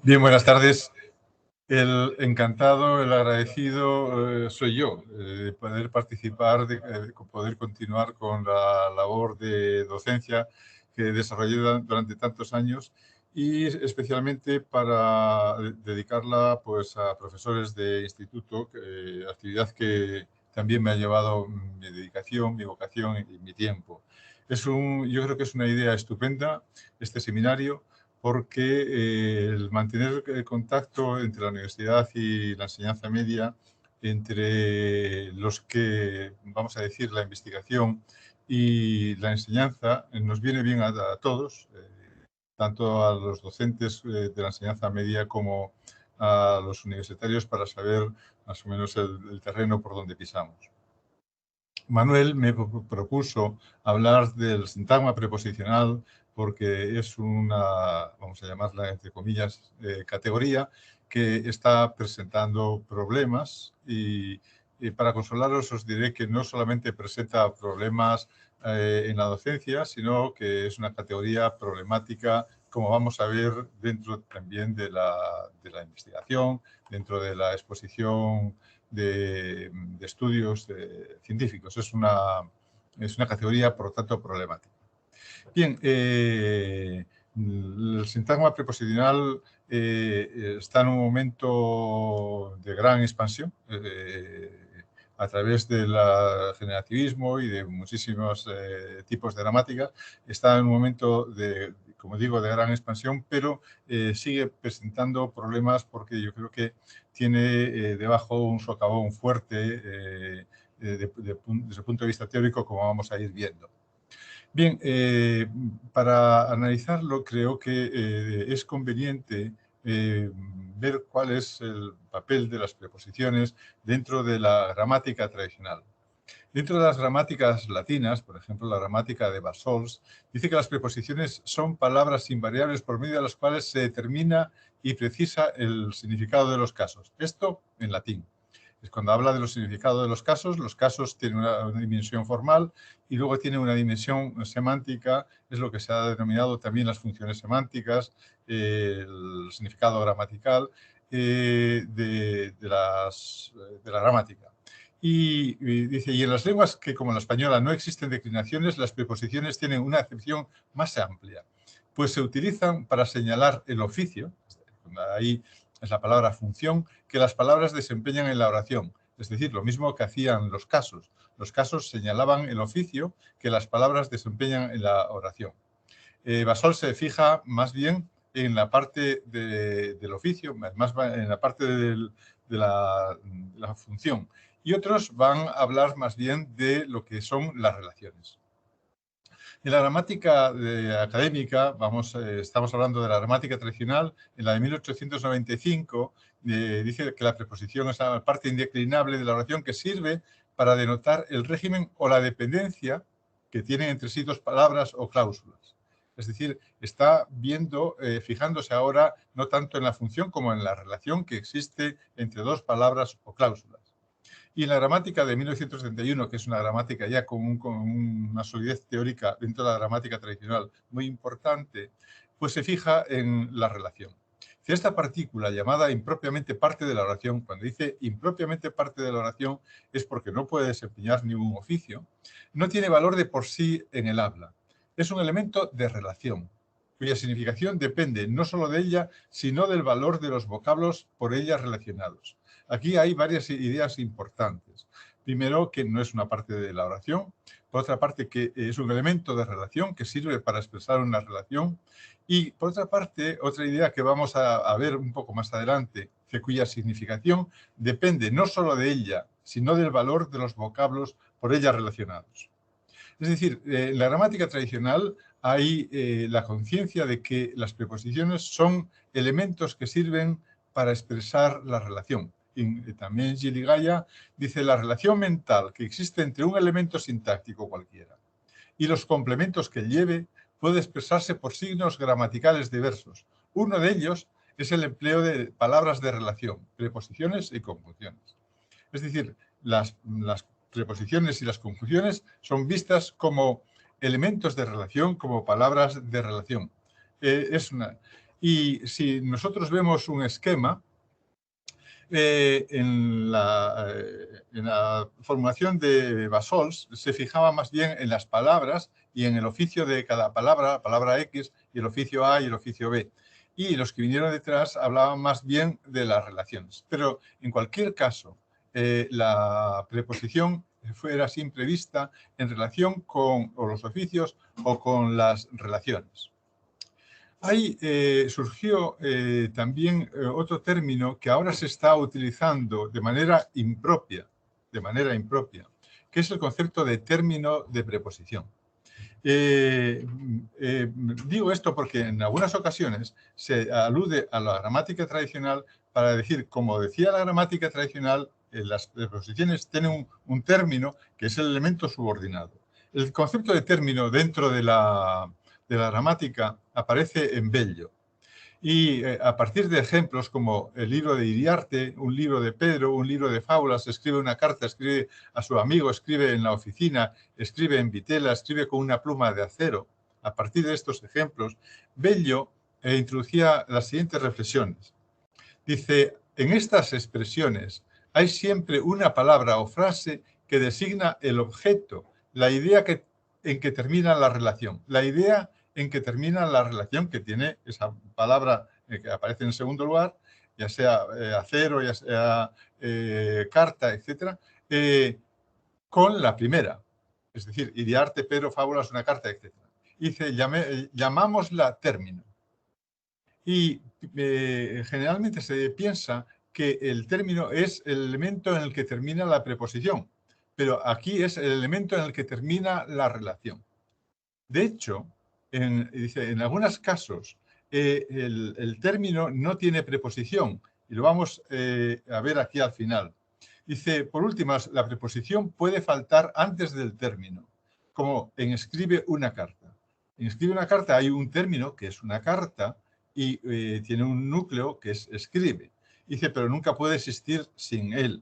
Bien, buenas tardes. El encantado, el agradecido soy yo de poder participar, de poder continuar con la labor de docencia que desarrollé durante tantos años y especialmente para dedicarla pues, a profesores de instituto, actividad que también me ha llevado mi dedicación, mi vocación y mi tiempo. Yo creo que es una idea estupenda este seminario porque el mantener el contacto entre la universidad y la enseñanza media, entre los que, vamos a decir, la investigación y la enseñanza, nos viene bien a todos, tanto a los docentes de la enseñanza media como a los universitarios para saber más o menos el terreno por donde pisamos. Manuel me propuso hablar del sintagma preposicional porque es una, vamos a llamarla entre comillas, categoría que está presentando problemas y para consolaros os diré que no solamente presenta problemas en la docencia, sino que es una categoría problemática, como vamos a ver, dentro también de la investigación, dentro de la exposición de estudios científicos. Es una categoría, por lo tanto, problemática. Bien, el sintagma preposicional está en un momento de gran expansión a través del generativismo y de muchísimos tipos de gramática. Está en un momento de, como digo, de gran expansión, pero sigue presentando problemas porque yo creo que tiene debajo un socavón fuerte desde el punto de vista teórico, como vamos a ir viendo. Bien, para analizarlo creo que es conveniente ver cuál es el papel de las preposiciones dentro de la gramática tradicional. Dentro de las gramáticas latinas, por ejemplo, la gramática de Bassols, dice que las preposiciones son palabras invariables por medio de las cuales se determina y precisa el significado de los casos. Esto en latín. Es cuando habla de los significados de los casos tienen una dimensión formal y luego tienen una dimensión semántica, es lo que se ha denominado también las funciones semánticas, el significado gramatical de la gramática. Y dice, y en las lenguas que como la española no existen declinaciones, las preposiciones tienen una acepción más amplia, pues se utilizan para señalar el oficio, ahí es la palabra función, que las palabras desempeñan en la oración. Es decir, lo mismo que hacían los casos. Los casos señalaban el oficio que las palabras desempeñan en la oración. Basol se fija más bien en la parte del oficio, más en la parte de la función. Y otros van a hablar más bien de lo que son las relaciones. En la gramática académica, estamos hablando de la gramática tradicional, en la de 1895, dice que la preposición es la parte indeclinable de la oración que sirve para denotar el régimen o la dependencia que tienen entre sí dos palabras o cláusulas. Es decir, está viendo, fijándose ahora no tanto en la función como en la relación que existe entre dos palabras o cláusulas. Y en la gramática de 1971, que es una gramática ya con una solidez teórica dentro de la gramática tradicional muy importante, pues se fija en la relación. Esta partícula llamada impropiamente parte de la oración, cuando dice impropiamente parte de la oración es porque no puede desempeñar ningún oficio, no tiene valor de por sí en el habla. Es un elemento de relación, cuya significación depende no solo de ella, sino del valor de los vocablos por ella relacionados. Aquí hay varias ideas importantes. Primero, que no es una parte de la oración. Por otra parte, que es un elemento de relación que sirve para expresar una relación. Y por otra parte, otra idea que vamos a ver un poco más adelante, que cuya significación depende no solo de ella, sino del valor de los vocablos por ella relacionados. Es decir, en la gramática tradicional hay la conciencia de que las preposiciones son elementos que sirven para expresar la relación. Y también Gili Gaya dice la relación mental que existe entre un elemento sintáctico cualquiera y los complementos que lleve puede expresarse por signos gramaticales diversos. Uno de ellos es el empleo de palabras de relación, preposiciones y conjunciones. Es decir, las preposiciones y las conjunciones son vistas como elementos de relación, como palabras de relación. Y si nosotros vemos un esquema, en la formulación de Bassols se fijaba más bien en las palabras y en el oficio de cada palabra, la palabra X y el oficio A y el oficio B. Y los que vinieron detrás hablaban más bien de las relaciones. Pero en cualquier caso, la preposición era siempre vista en relación con los oficios o con las relaciones. Ahí surgió también otro término que ahora se está utilizando de manera impropia, que es el concepto de término de preposición. Digo esto porque en algunas ocasiones se alude a la gramática tradicional para decir, como decía la gramática tradicional, las preposiciones tienen un término que es el elemento subordinado. El concepto de término dentro de la gramática aparece en Bello. Y a partir de ejemplos como el libro de Iriarte, un libro de Pedro, un libro de fábulas, escribe una carta, escribe a su amigo, escribe en la oficina, escribe en vitela, escribe con una pluma de acero. A partir de estos ejemplos, Bello introducía las siguientes reflexiones. Dice, en estas expresiones hay siempre una palabra o frase que designa el objeto, la idea en que termina la relación. La idea en que termina la relación que tiene esa palabra que aparece en segundo lugar, ya sea acero, ya sea carta, etc., con la primera. Es decir, Iriarte, Pedro, fábulas, una carta, etc. Dice, llamámosla término. Y generalmente se piensa que el término es el elemento en el que termina la preposición, pero aquí es el elemento en el que termina la relación. De hecho, en algunos casos, el término no tiene preposición, y lo vamos a ver aquí al final. Dice, por último, la preposición puede faltar antes del término, como en escribe una carta. En escribe una carta hay un término, que es una carta, y tiene un núcleo, que es escribe. Dice, pero nunca puede existir sin él.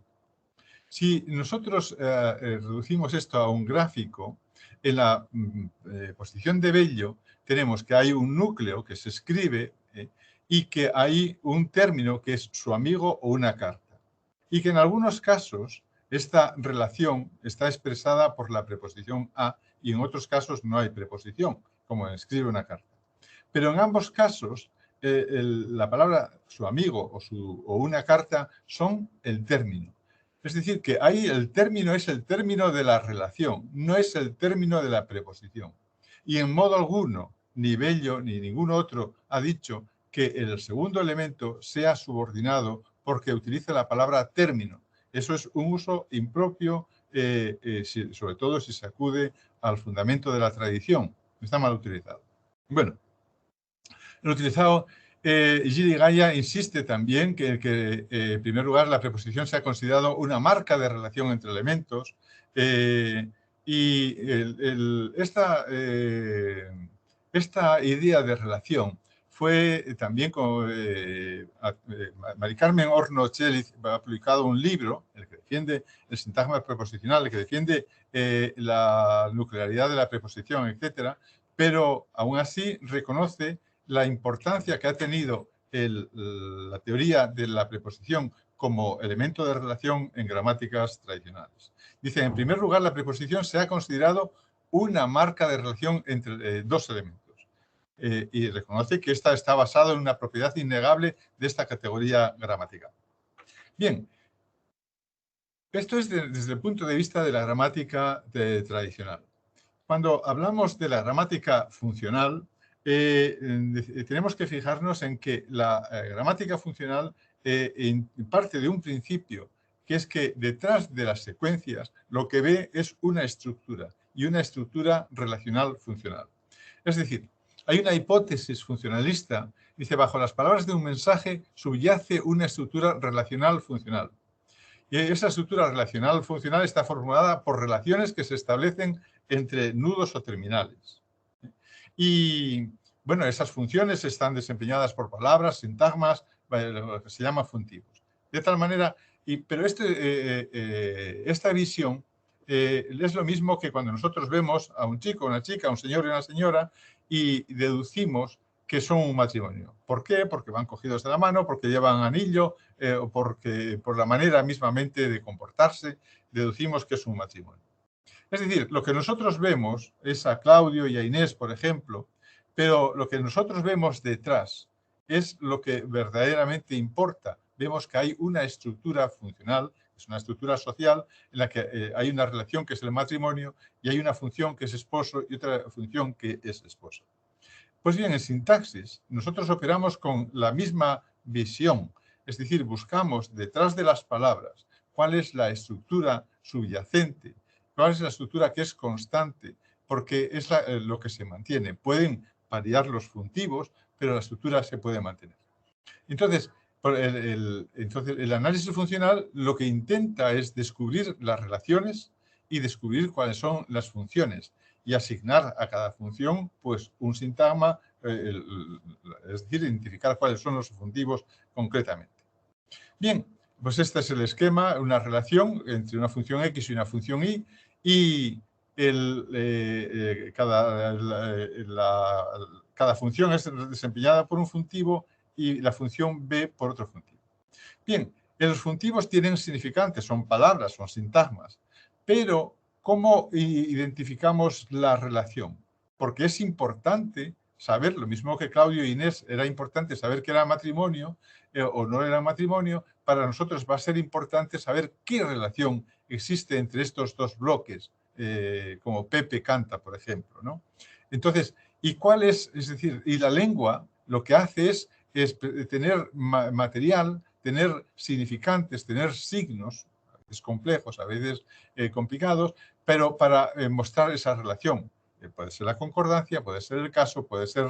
Si nosotros reducimos esto a un gráfico, en la posición de Bello tenemos que hay un núcleo que se escribe y que hay un término que es su amigo o una carta. Y que en algunos casos esta relación está expresada por la preposición a y en otros casos no hay preposición, como en escribe una carta. Pero en ambos casos la palabra su amigo o una carta son el término. Es decir, que ahí el término es el término de la relación, no es el término de la preposición. Y en modo alguno, ni Bello ni ningún otro ha dicho que el segundo elemento sea subordinado porque utiliza la palabra término. Eso es un uso impropio, sobre todo si se acude al fundamento de la tradición. Está mal utilizado. Bueno, lo utilizado. Gili Gaia insiste también que, en primer lugar, la preposición se ha considerado una marca de relación entre elementos y esta idea de relación fue también con Mari Carmen Horno Cheliz ha publicado un libro, el que defiende el sintagma preposicional, el que defiende la nuclearidad de la preposición, etcétera, pero aún así reconoce la importancia que ha tenido la teoría de la preposición como elemento de relación en gramáticas tradicionales. Dice, en primer lugar, la preposición se ha considerado una marca de relación entre dos elementos. Y reconoce que esta está basada en una propiedad innegable de esta categoría gramatical. Bien, esto es desde el punto de vista de la gramática tradicional. Cuando hablamos de la gramática funcional, tenemos que fijarnos en que la gramática funcional parte de un principio, que es que detrás de las secuencias lo que ve es una estructura y una estructura relacional funcional. Es decir, hay una hipótesis funcionalista, dice, bajo las palabras de un mensaje subyace una estructura relacional funcional. Y esa estructura relacional funcional está formulada por relaciones que se establecen entre nudos o terminales. Y, bueno, esas funciones están desempeñadas por palabras, sintagmas, lo que se llama funtivos. De tal manera, pero esta visión es lo mismo que cuando nosotros vemos a un chico, una chica, un señor y una señora y deducimos que son un matrimonio. ¿Por qué? Porque van cogidos de la mano, porque llevan anillo, o porque por la manera mismamente de comportarse, deducimos que es un matrimonio. Es decir, lo que nosotros vemos es a Claudio y a Inés, por ejemplo, pero lo que nosotros vemos detrás es lo que verdaderamente importa. Vemos que hay una estructura funcional, es una estructura social en la que hay una relación que es el matrimonio y hay una función que es esposo y otra función que es esposa. Pues bien, en sintaxis nosotros operamos con la misma visión, es decir, buscamos detrás de las palabras cuál es la estructura subyacente, cuál es la estructura que es constante, porque es lo que se mantiene. Pueden variar los funtivos, pero la estructura se puede mantener. Entonces, el análisis funcional lo que intenta es descubrir las relaciones y descubrir cuáles son las funciones y asignar a cada función pues, un sintagma, es decir, identificar cuáles son los subjuntivos concretamente. Bien, pues este es el esquema, una relación entre una función X y una función Y, y cada función es desempeñada por un funtivo y la función B por otro funtivo. Bien, los funtivos tienen significantes, son palabras, son sintagmas, pero ¿cómo identificamos la relación? Porque es importante saber, lo mismo que Claudio e Inés, era importante saber que era matrimonio o no era matrimonio, para nosotros va a ser importante saber qué relación existe entre estos dos bloques, como Pepe canta, por ejemplo, ¿no? Entonces, ¿y cuál es decir, y la lengua lo que hace es tener material, tener significantes, tener signos, a veces complejos, a veces complicados, pero para mostrar esa relación. Puede ser la concordancia, puede ser el caso, puede ser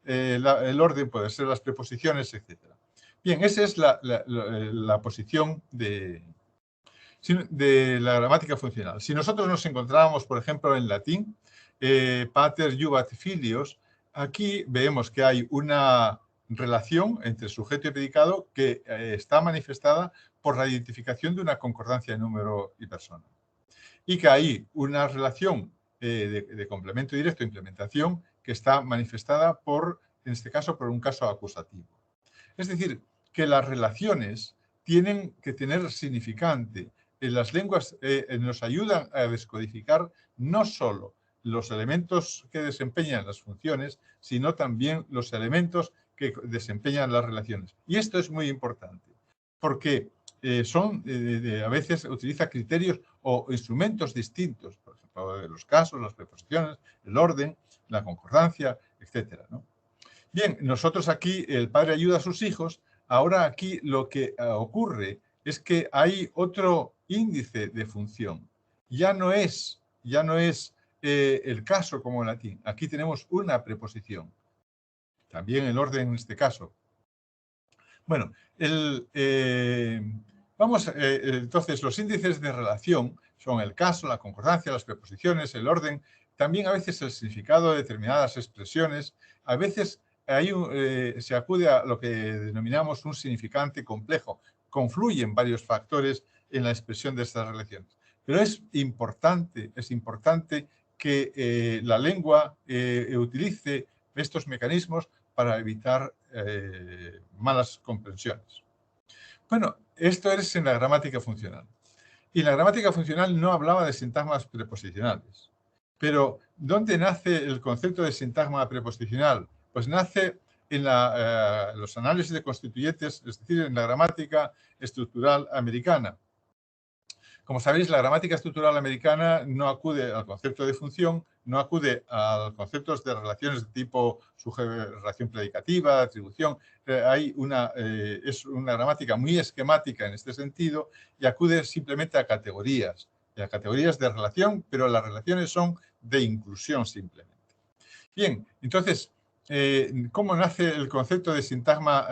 el orden, puede ser las preposiciones, etc. Bien, esa es la posición de la gramática funcional. Si nosotros nos encontrábamos, por ejemplo, en latín, pater iubat filios, aquí vemos que hay una relación entre sujeto y predicado que está manifestada por la identificación de una concordancia de número y persona. Y que hay una relación de complemento directo e implementación que está manifestada por, en este caso, por un caso acusativo. Es decir, que las relaciones tienen que tener significante. Las lenguas nos ayudan a descodificar no solo los elementos que desempeñan las funciones, sino también los elementos que desempeñan las relaciones. Y esto es muy importante, porque a veces utiliza criterios o instrumentos distintos, por ejemplo, los casos, las preposiciones, el orden, la concordancia, etc., ¿no? Bien, nosotros aquí, el padre ayuda a sus hijos. Ahora aquí lo que ocurre es que hay otro índice de función. Ya no es el caso como en latín. Aquí tenemos una preposición. También el orden en este caso. Bueno, entonces los índices de relación son el caso, la concordancia, las preposiciones, el orden, también a veces el significado de determinadas expresiones, a veces se acude a lo que denominamos un significante complejo. Confluyen varios factores en la expresión de estas relaciones. Pero es importante que la lengua utilice estos mecanismos para evitar malas comprensiones. Bueno, esto es en la gramática funcional. Y la gramática funcional no hablaba de sintagmas preposicionales. Pero, ¿dónde nace el concepto de sintagma preposicional? Pues nace en los análisis de constituyentes, es decir, en la gramática estructural americana. Como sabéis, la gramática estructural americana no acude al concepto de función, no acude a conceptos de relaciones de tipo relación predicativa, atribución. Es una gramática muy esquemática en este sentido y acude simplemente a categorías de relación, pero las relaciones son de inclusión simplemente. Bien, entonces, ¿cómo nace el concepto de sintagma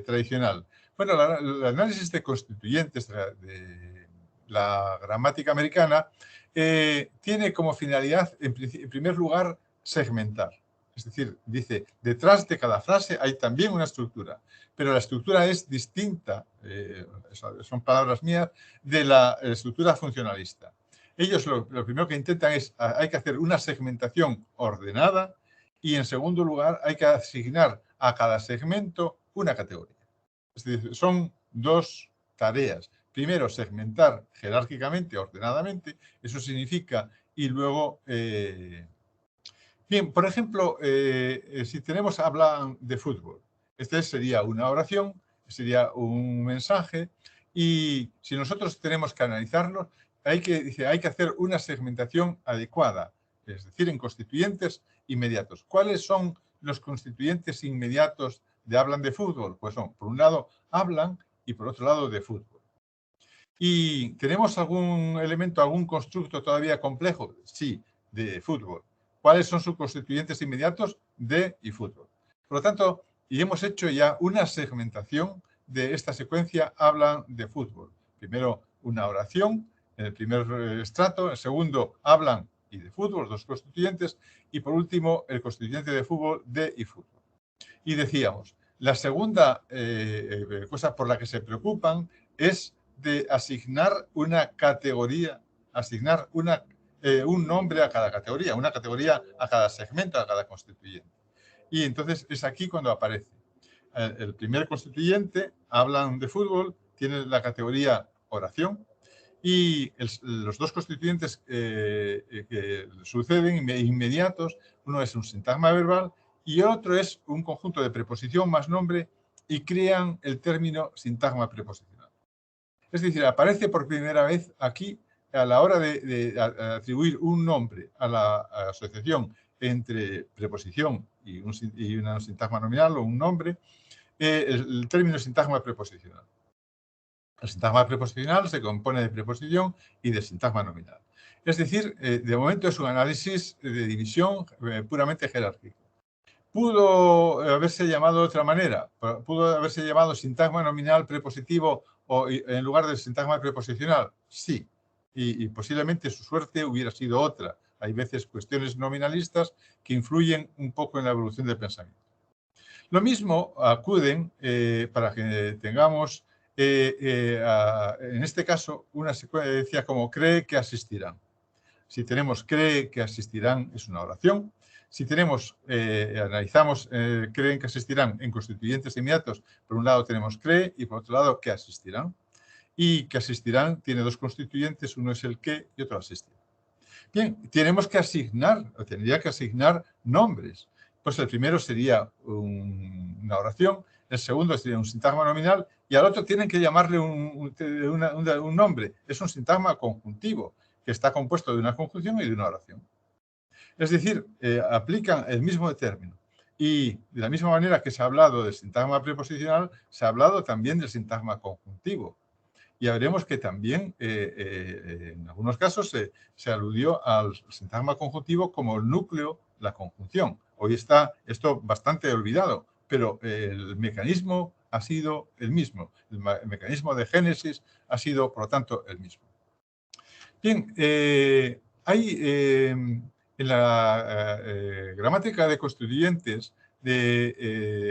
tradicional? Bueno, el análisis de constituyentes de la gramática americana tiene como finalidad, en primer lugar, segmentar. Es decir, dice, detrás de cada frase hay también una estructura, pero la estructura es distinta, son palabras mías, de la estructura funcionalista. Ellos lo primero que intentan es, hay que hacer una segmentación ordenada Y en segundo lugar, hay que asignar a cada segmento una categoría. Es decir, son dos tareas. Primero, segmentar jerárquicamente, ordenadamente. Eso significa, y luego... Bien, por ejemplo, si hablan de fútbol, este sería una oración, sería un mensaje, y si nosotros tenemos que analizarlo, hay que hacer una segmentación adecuada, es decir, en constituyentes inmediatos. ¿Cuáles son los constituyentes inmediatos de hablan de fútbol? Pues son, por un lado, hablan y por otro lado, de fútbol. ¿Y tenemos algún elemento, algún constructo todavía complejo? Sí, de fútbol. ¿Cuáles son sus constituyentes inmediatos? De y fútbol. Por lo tanto, y hemos hecho ya una segmentación de esta secuencia, hablan de fútbol. Primero, una oración, en el primer estrato. El segundo, hablan y de fútbol, dos constituyentes. Y por último, el constituyente de fútbol, de y fútbol. Y decíamos, la segunda cosa por la que se preocupan es de asignar una categoría, asignar un nombre a cada categoría, una categoría a cada segmento, a cada constituyente. Y entonces es aquí cuando aparece. El primer constituyente, hablan de fútbol, tiene la categoría oración, y los dos constituyentes que suceden inmediatos, uno es un sintagma verbal y otro es un conjunto de preposición más nombre y crean el término sintagma preposicional. Es decir, aparece por primera vez aquí a la hora de atribuir un nombre a la asociación entre preposición y una sintagma nominal o un nombre, el término sintagma preposicional. El sintagma preposicional se compone de preposición y de sintagma nominal. Es decir, de momento es un análisis de división puramente jerárquico. ¿Pudo haberse llamado de otra manera? ¿Pudo haberse llamado sintagma nominal prepositivo o en lugar del sintagma preposicional? Sí. Y posiblemente su suerte hubiera sido otra. Hay veces cuestiones nominalistas que influyen un poco en la evolución del pensamiento. Lo mismo acuden para que tengamos, en este caso, una secuencia como cree que asistirán. Si tenemos cree que asistirán, es una oración. Si tenemos, analizamos, creen que asistirán en constituyentes inmediatos, por un lado tenemos cree y por otro lado que asistirán. Y que asistirán tiene dos constituyentes, uno es el que y otro asistirá. Bien, tenemos que asignar, o tendría que asignar nombres. Pues el primero sería una oración, el segundo sería un sintagma nominal y al otro tienen que llamarle un nombre. Es un sintagma conjuntivo que está compuesto de una conjunción y de una oración. Es decir, aplican el mismo término. Y de la misma manera que se ha hablado del sintagma preposicional, se ha hablado también del sintagma conjuntivo. Y veremos que también en algunos casos se aludió al sintagma conjuntivo como el núcleo, la conjunción. Hoy está esto bastante olvidado, pero el mecanismo ha sido el mismo. El mecanismo de génesis ha sido, por lo tanto, el mismo. Bien, hay en la gramática de constituyentes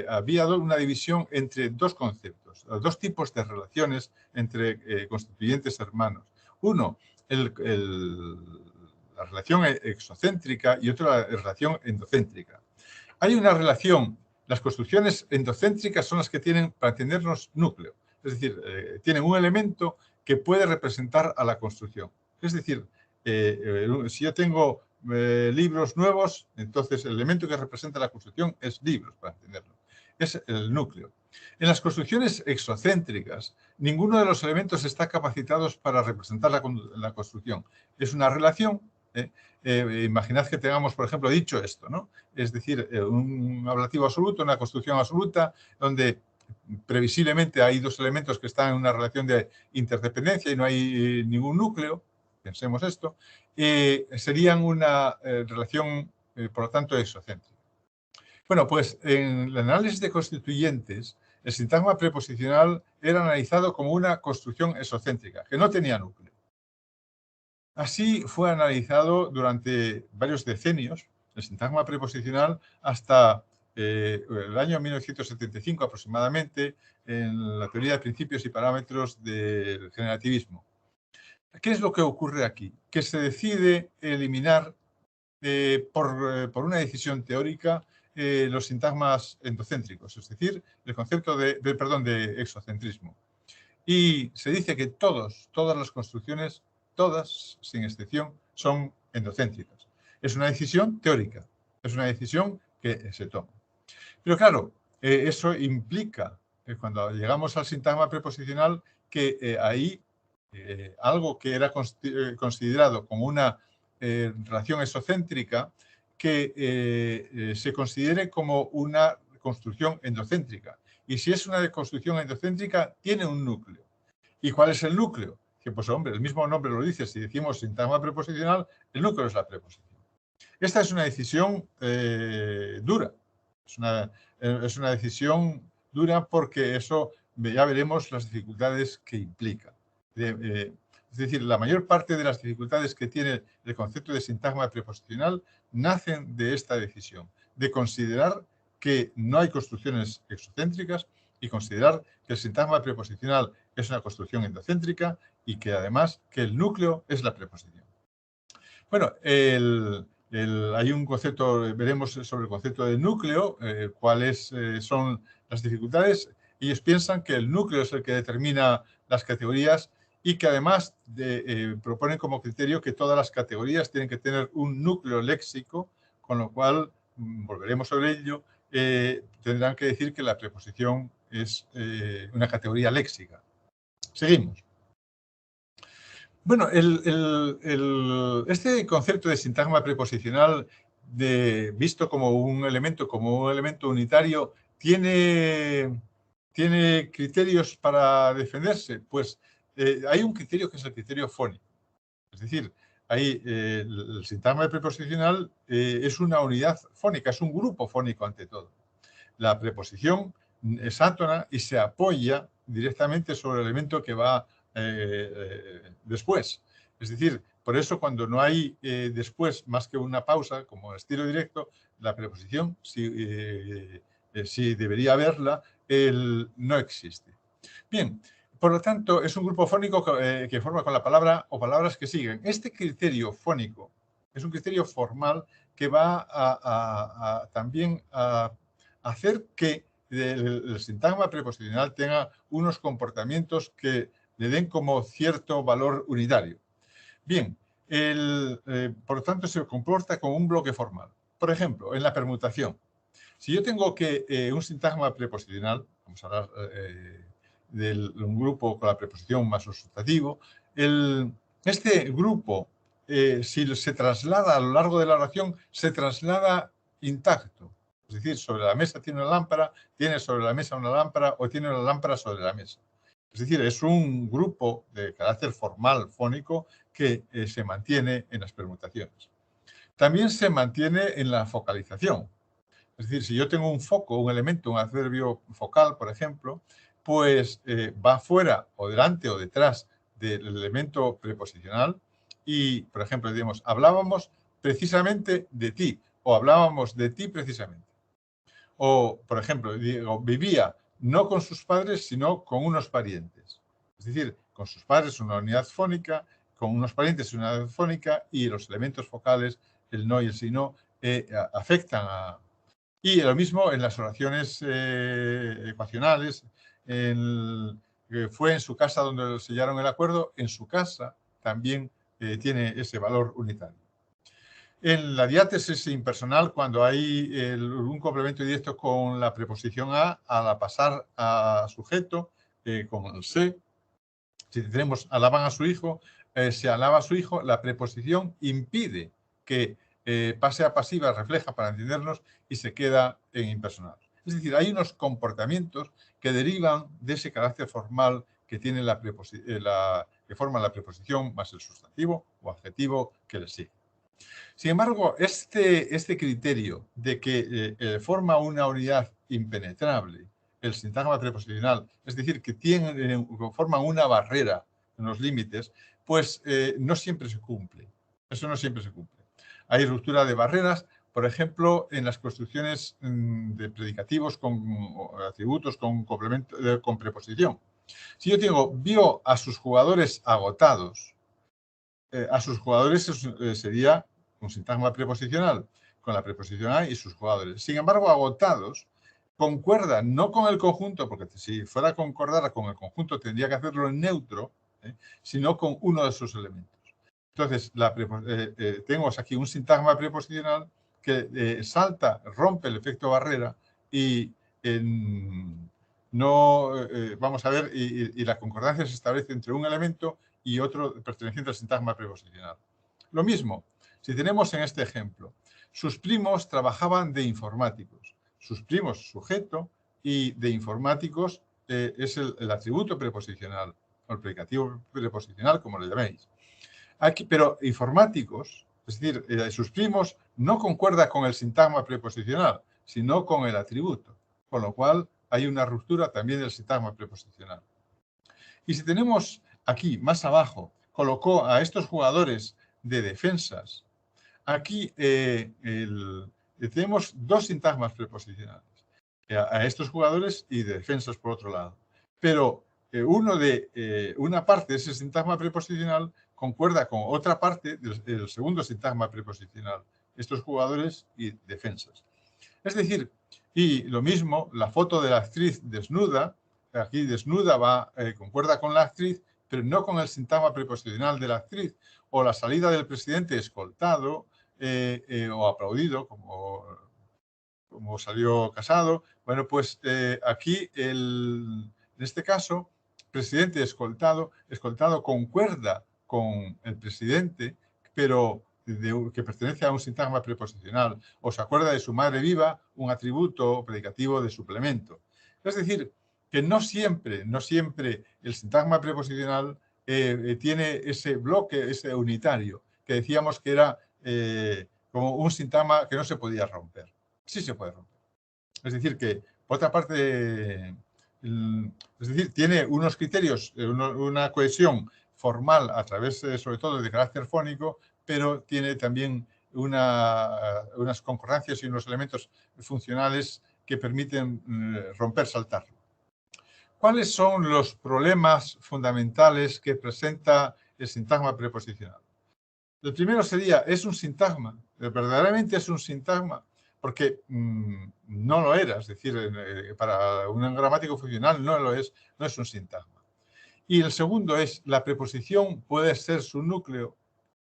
había una división entre dos conceptos, dos tipos de relaciones entre constituyentes hermanos. Uno, la relación exocéntrica y otro, la relación endocéntrica. Hay una relación, las construcciones endocéntricas son las que tienen, para entendernos, núcleo. Es decir, tienen un elemento que puede representar a la construcción. Es decir, si yo tengo libros nuevos, entonces el elemento que representa la construcción es libros, para entenderlo. Es el núcleo. En las construcciones exocéntricas, ninguno de los elementos está capacitados para representar la construcción. Es una relación. Imaginad que tengamos, por ejemplo, dicho esto, ¿no? Es decir, un ablativo absoluto, una construcción absoluta, donde previsiblemente hay dos elementos que están en una relación de interdependencia y no hay ningún núcleo, pensemos esto, serían una relación, por lo tanto, exocéntrica. Bueno, pues en el análisis de constituyentes, el sintagma preposicional era analizado como una construcción exocéntrica, que no tenía núcleo. Así fue analizado durante varios decenios el sintagma preposicional hasta el año 1975 aproximadamente en la teoría de principios y parámetros del generativismo. ¿Qué es lo que ocurre aquí? Que se decide eliminar por una decisión teórica los sintagmas endocéntricos, es decir, el concepto de exocentrismo. Y se dice que todas las construcciones, todas, sin excepción, son endocéntricas. Es una decisión teórica, es una decisión que se toma. Pero claro, eso implica, cuando llegamos al sintagma preposicional, que ahí algo que era considerado como una relación exocéntrica, que se considere como una construcción endocéntrica. Y si es una construcción endocéntrica, tiene un núcleo. ¿Y cuál es el núcleo? Que, pues hombre, el mismo nombre lo dice, si decimos sintagma preposicional, el núcleo es la preposición. Esta es una decisión dura. Es una decisión dura porque eso ya veremos las dificultades que implica. Es decir, la mayor parte de las dificultades que tiene el concepto de sintagma preposicional nacen de esta decisión, de considerar que no hay construcciones exocéntricas y considerar que el sintagma preposicional es una construcción endocéntrica y que además que el núcleo es la preposición. Bueno, hay un concepto, veremos sobre el concepto de núcleo, cuáles son las dificultades. Ellos piensan que el núcleo es el que determina las categorías y que además proponen como criterio que todas las categorías tienen que tener un núcleo léxico, con lo cual, volveremos sobre ello, tendrán que decir que la preposición es una categoría léxica. Seguimos. Bueno, este concepto de sintagma preposicional visto como un elemento unitario, ¿tiene criterios para defenderse? Pues hay un criterio que es el criterio fónico. Es decir, el sintagma preposicional es una unidad fónica, es un grupo fónico ante todo. La preposición es átona y se apoya directamente sobre el elemento que va después. Es decir, por eso cuando no hay después más que una pausa, como estilo directo, la preposición, si debería haberla, no existe. Bien, por lo tanto, es un grupo fónico que forma con la palabra o palabras que siguen. Este criterio fónico es un criterio formal que va también a hacer que el sintagma preposicional tenga unos comportamientos que le den como cierto valor unitario. Bien, por lo tanto se comporta como un bloque formal. Por ejemplo, en la permutación. Si yo tengo un sintagma preposicional, vamos a hablar de un grupo con la preposición más un sustantivo, este grupo, si se traslada a lo largo de la oración, se traslada intacto. Es decir, sobre la mesa tiene una lámpara, tiene sobre la mesa una lámpara o tiene una lámpara sobre la mesa. Es decir, es un grupo de carácter formal, fónico, que se mantiene en las permutaciones. También se mantiene en la focalización. Es decir, si yo tengo un foco, un elemento, un adverbio focal, por ejemplo, pues va fuera o delante o detrás del elemento preposicional y, por ejemplo, digamos, hablábamos precisamente de ti o hablábamos de ti precisamente. O, por ejemplo, digo, vivía no con sus padres, sino con unos parientes. Es decir, con sus padres una unidad fónica, con unos parientes una unidad fónica y los elementos focales, el no y el si no, afectan a... Y lo mismo en las oraciones ecuacionales. Fue en su casa donde sellaron el acuerdo, en su casa también tiene ese valor unitario. En la diátesis impersonal, cuando hay un complemento directo con la preposición a, al pasar a sujeto, con el se, si tenemos alaban a su hijo, se alaba a su hijo, la preposición impide que pase a pasiva, refleja para entendernos y se queda en impersonal. Es decir, hay unos comportamientos que derivan de ese carácter formal que tiene que forma la preposición más el sustantivo o adjetivo que le sigue. Sin embargo, este criterio de que forma una unidad impenetrable, el sintagma preposicional, es decir, que forma una barrera en los límites, pues no siempre se cumple. Eso no siempre se cumple. Hay ruptura de barreras, por ejemplo, en las construcciones de predicativos con atributos con complemento, con preposición. Si yo digo, vio a sus jugadores agotados, a sus jugadores sería con sintagma preposicional, con la preposición a y sus jugadores. Sin embargo, agotados concuerda no con el conjunto, porque si fuera a concordar con el conjunto tendría que hacerlo en neutro, sino con uno de sus elementos. Entonces, tenemos aquí un sintagma preposicional que salta, rompe el efecto barrera y vamos a ver, y la concordancia se establece entre un elemento y otro perteneciente al sintagma preposicional. Lo mismo, si tenemos en este ejemplo, sus primos trabajaban de informáticos. Sus primos, sujeto, y de informáticos es el atributo preposicional, o el predicativo preposicional, como lo llaméis. Aquí, pero informáticos, es decir, sus primos, no concuerda con el sintagma preposicional, sino con el atributo, con lo cual hay una ruptura también del sintagma preposicional. Y si tenemos aquí, más abajo, colocó a estos jugadores de defensas, aquí tenemos dos sintagmas preposicionales, a estos jugadores y de defensas por otro lado. Pero una parte de ese sintagma preposicional concuerda con otra parte del segundo sintagma preposicional, estos jugadores y defensas. Es decir, y lo mismo, la foto de la actriz desnuda, aquí desnuda concuerda con la actriz, pero no con el sintagma preposicional de la actriz, o la salida del presidente escoltado o aplaudido, como salió Casado. Bueno, pues aquí, en este caso, presidente escoltado concuerda con el presidente, pero que pertenece a un sintagma preposicional, o se acuerda de su madre viva, un atributo predicativo de suplemento. Es decir, que no siempre el sintagma preposicional tiene ese bloque, ese unitario, que decíamos que era como un sintagma que no se podía romper. Sí se puede romper. Es decir, que, por otra parte, tiene unos criterios, una cohesión formal a través, sobre todo, de carácter fónico, pero tiene también unas concordancias y unos elementos funcionales que permiten romper, saltarlo. ¿Cuáles son los problemas fundamentales que presenta el sintagma preposicional? El primero sería, ¿es un sintagma? ¿Verdaderamente es un sintagma? Porque no lo era, es decir, para un gramático funcional no es un sintagma. Y el segundo es, la preposición puede ser su núcleo,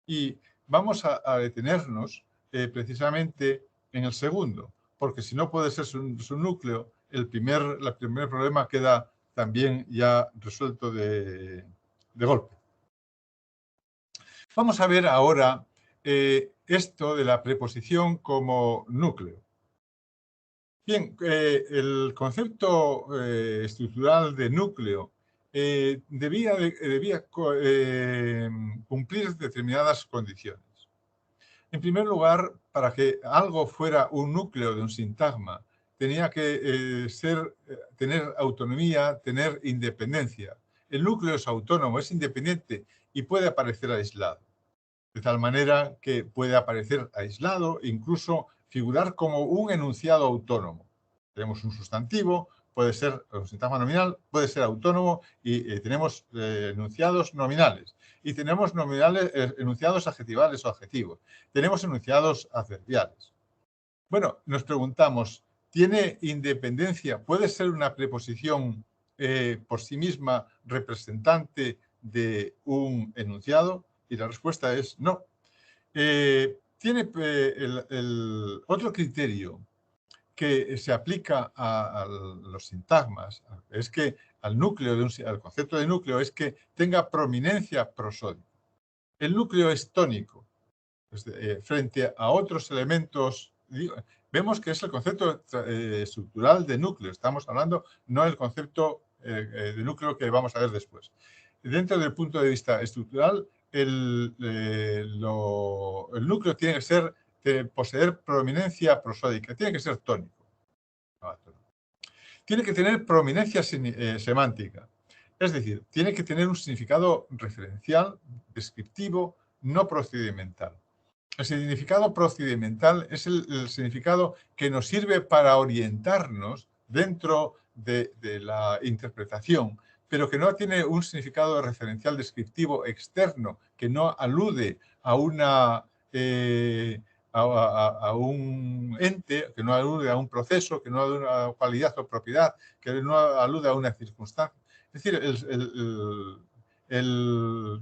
y vamos a detenernos precisamente en el segundo, porque si no puede ser su núcleo, el primer problema queda también ya resuelto de golpe. Vamos a ver ahora esto de la preposición como núcleo. Bien, el concepto estructural de núcleo debía cumplir determinadas condiciones. En primer lugar, para que algo fuera un núcleo de un sintagma, tenía que tener autonomía, tener independencia. El núcleo es autónomo, es independiente y puede aparecer aislado. De tal manera que puede aparecer aislado, incluso figurar como un enunciado autónomo. Tenemos un sustantivo, puede ser un sintagma nominal, puede ser autónomo, y tenemos enunciados nominales. Y tenemos enunciados adjetivales o adjetivos. Tenemos enunciados adverbiales. Bueno, nos preguntamos, ¿tiene independencia? ¿Puede ser una preposición por sí misma representante de un enunciado? Y la respuesta es no. Tiene el otro criterio que se aplica a los sintagmas, es que al concepto de núcleo, es que tenga prominencia prosódica. El núcleo es tónico. Frente a otros elementos, vemos que es el concepto estructural de núcleo. Estamos hablando, no el concepto de núcleo que vamos a ver después. Dentro del punto de vista estructural, el núcleo tiene que poseer prominencia prosódica, tiene que ser tónico. Tiene que tener prominencia semántica, es decir, tiene que tener un significado referencial, descriptivo, no procedimental. El significado procedimental es el significado que nos sirve para orientarnos dentro de la interpretación, pero que no tiene un significado referencial descriptivo externo, que no alude a una a un ente, que no alude a un proceso, que no alude a cualidad o propiedad, que no alude a una circunstancia. Es decir,